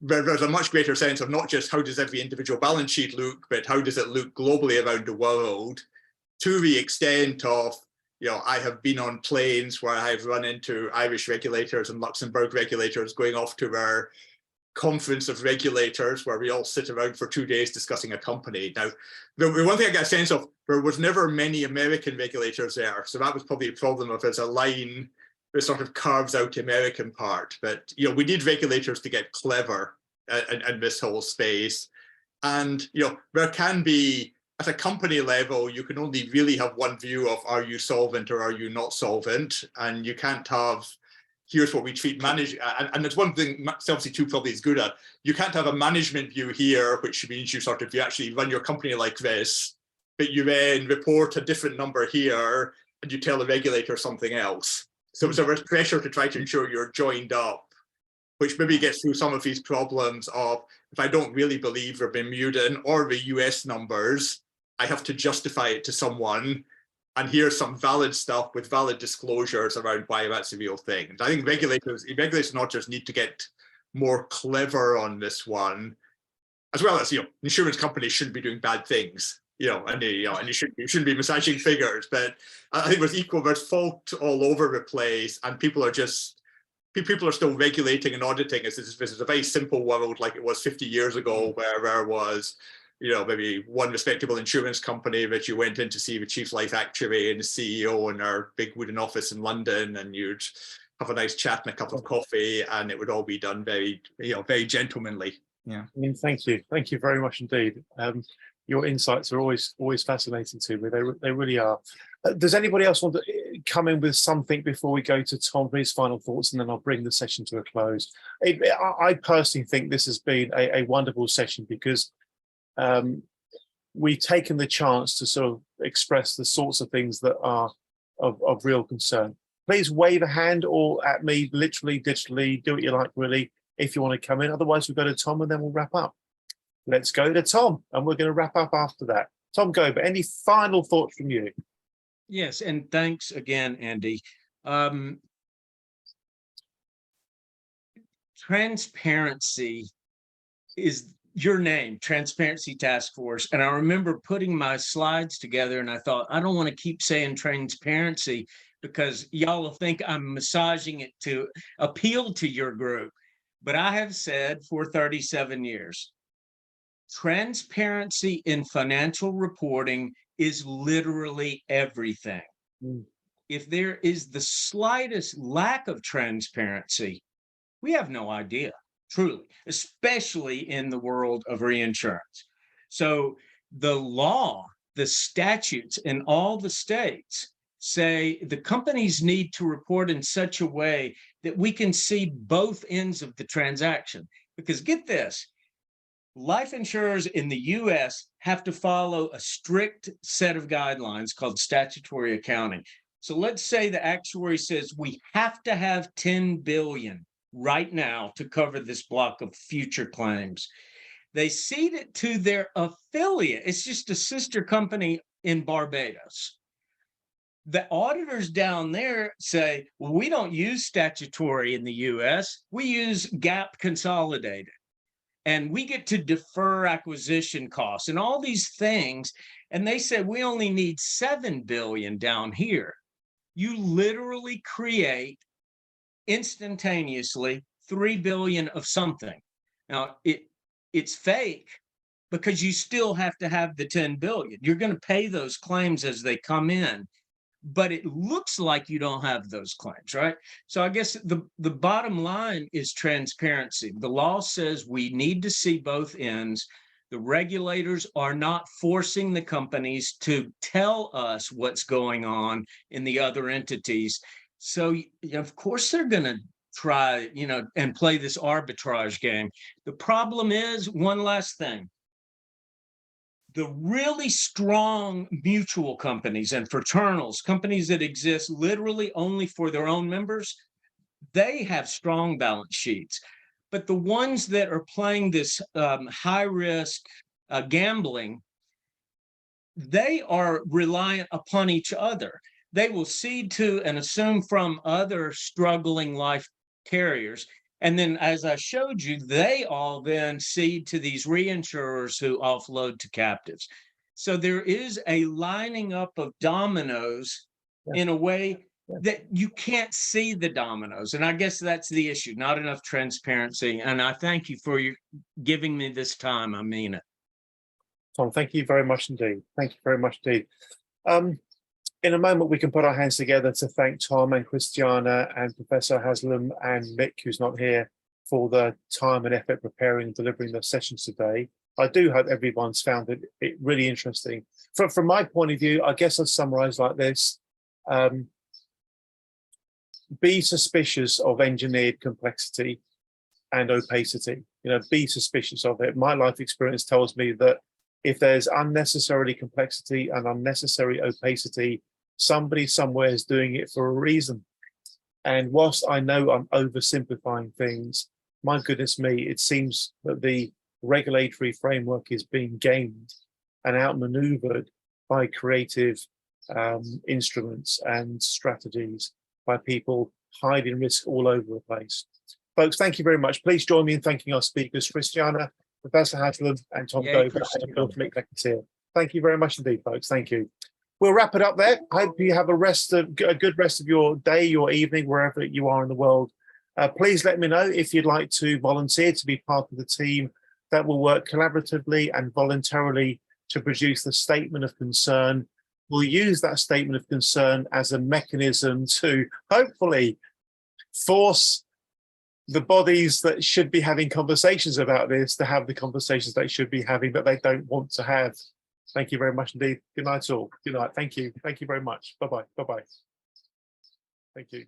there's a much greater sense of not just how does every individual balance sheet look, but how does it look globally around the world, to the extent of, I have been on planes where I've run into Irish regulators and Luxembourg regulators going off to their conference of regulators where we all sit around for 2 days discussing a company. Now, the one thing I get a sense of, there was never many American regulators there. So that was probably a problem of there's a line that sort of carves out the American part. But, we need regulators to get clever in this whole space. And, there can be, at a company level, you can only really have one view of, are you solvent or are you not solvent? And you can't have here's what we treat and it's one thing Solvency II probably is good at. You can't have a management view here, which means you actually run your company like this, but you then report a different number here and you tell the regulator something else. So there's pressure to try to ensure you're joined up, which maybe gets through some of these problems of, if I don't really believe the Bermudan or the US numbers, I have to justify it to someone. And here's some valid stuff with valid disclosures around why that's a real thing. And I think regulators and auditors need to get more clever on this one, as well as, insurance companies shouldn't be doing bad things, and you shouldn't be massaging figures. But I think there's fault all over the place, and people are still regulating and auditing. This is a very simple world, like it was 50 years ago, where there was, maybe one respectable insurance company that you went in to see the chief life actuary and the CEO in our big wooden office in London, and you'd have a nice chat and a cup of coffee, and it would all be done very, very gentlemanly. Yeah. I mean, thank you very much indeed. Your insights are always fascinating to me. They really are. Does anybody else want to come in with something before we go to Tom for his final thoughts, and then I'll bring the session to a close? I personally think this has been a wonderful session, because we've taken the chance to sort of express the sorts of things that are of real concern. Please wave a hand, or at me, literally, digitally, do what you like, really, if you want to come in. Otherwise, we'll go to Tom and then we'll wrap up. Let's go to Tom, and we're going to wrap up after that. Tom, go, but any final thoughts from you? Yes, and thanks again, Andy. Transparency is your name, Transparency Task Force. And I remember putting my slides together, and I thought, I don't want to keep saying transparency, because y'all will think I'm massaging it to appeal to your group. But I have said for 37 years, transparency in financial reporting is literally everything. If there is the slightest lack of transparency, we have no idea, truly, especially in the world of reinsurance. So the law, the statutes in all the states say the companies need to report in such a way that we can see both ends of the transaction. Because get this, life insurers in the US have to follow a strict set of guidelines called statutory accounting. So let's say the actuary says we have to have 10 billion right now to cover this block of future claims. They cede it to their affiliate. It's just a sister company in Barbados. The auditors down there say, well, we don't use statutory in the US, we use GAAP consolidated. And we get to defer acquisition costs and all these things. And they say, we only need 7 billion down here. You literally create instantaneously 3 billion of something. Now, it's fake, because you still have to have the 10 billion. You're going to pay those claims as they come in, but it looks like you don't have those claims, right? So I guess the bottom line is transparency. The law says we need to see both ends. The regulators are not forcing the companies to tell us what's going on in the other entities. So, of course, they're going to try, and play this arbitrage game. The problem is, one last thing, the really strong mutual companies and fraternals, companies that exist literally only for their own members, they have strong balance sheets. But the ones that are playing this high risk gambling, they are reliant upon each other. They will cede to and assume from other struggling life carriers. And then, as I showed you, they all then cede to these reinsurers who offload to captives. So there is a lining up of dominoes in a way that you can't see the dominoes. And I guess that's the issue, not enough transparency. And I thank you for giving me this time. I mean it. Tom, thank you very much indeed. Thank you very much indeed. In a moment, we can put our hands together to thank Tom and Christiana and Professor Haslam and Mick, who's not here, for the time and effort preparing and delivering the sessions today. I do hope everyone's found it really interesting. From my point of view, I guess I'll summarize like this. be suspicious of engineered complexity and opacity. Be suspicious of it. My life experience tells me that if there's unnecessary complexity and unnecessary opacity, somebody somewhere is doing it for a reason. And whilst I know I'm oversimplifying things, my goodness me, it seems that the regulatory framework is being gamed and outmaneuvered by creative instruments and strategies, by people hiding risk all over the place. Folks, thank you very much. Please join me in thanking our speakers, Christiana, Professor Haslam, and Tom Yay, Dover, Christiana. and Bill Schmidt-Lekatir. Thank you very much indeed, folks. Thank you. We'll wrap it up there. Hope you have a good rest of your day, your evening, wherever you are in the world. Please let me know if you'd like to volunteer to be part of the team that will work collaboratively and voluntarily to produce the statement of concern. We'll use that statement of concern as a mechanism to hopefully force the bodies that should be having conversations about this to have the conversations they should be having that they don't want to have. Thank you very much indeed. Good night all. Good night. Thank you. Thank you very much. Bye-bye. Bye-bye. Thank you.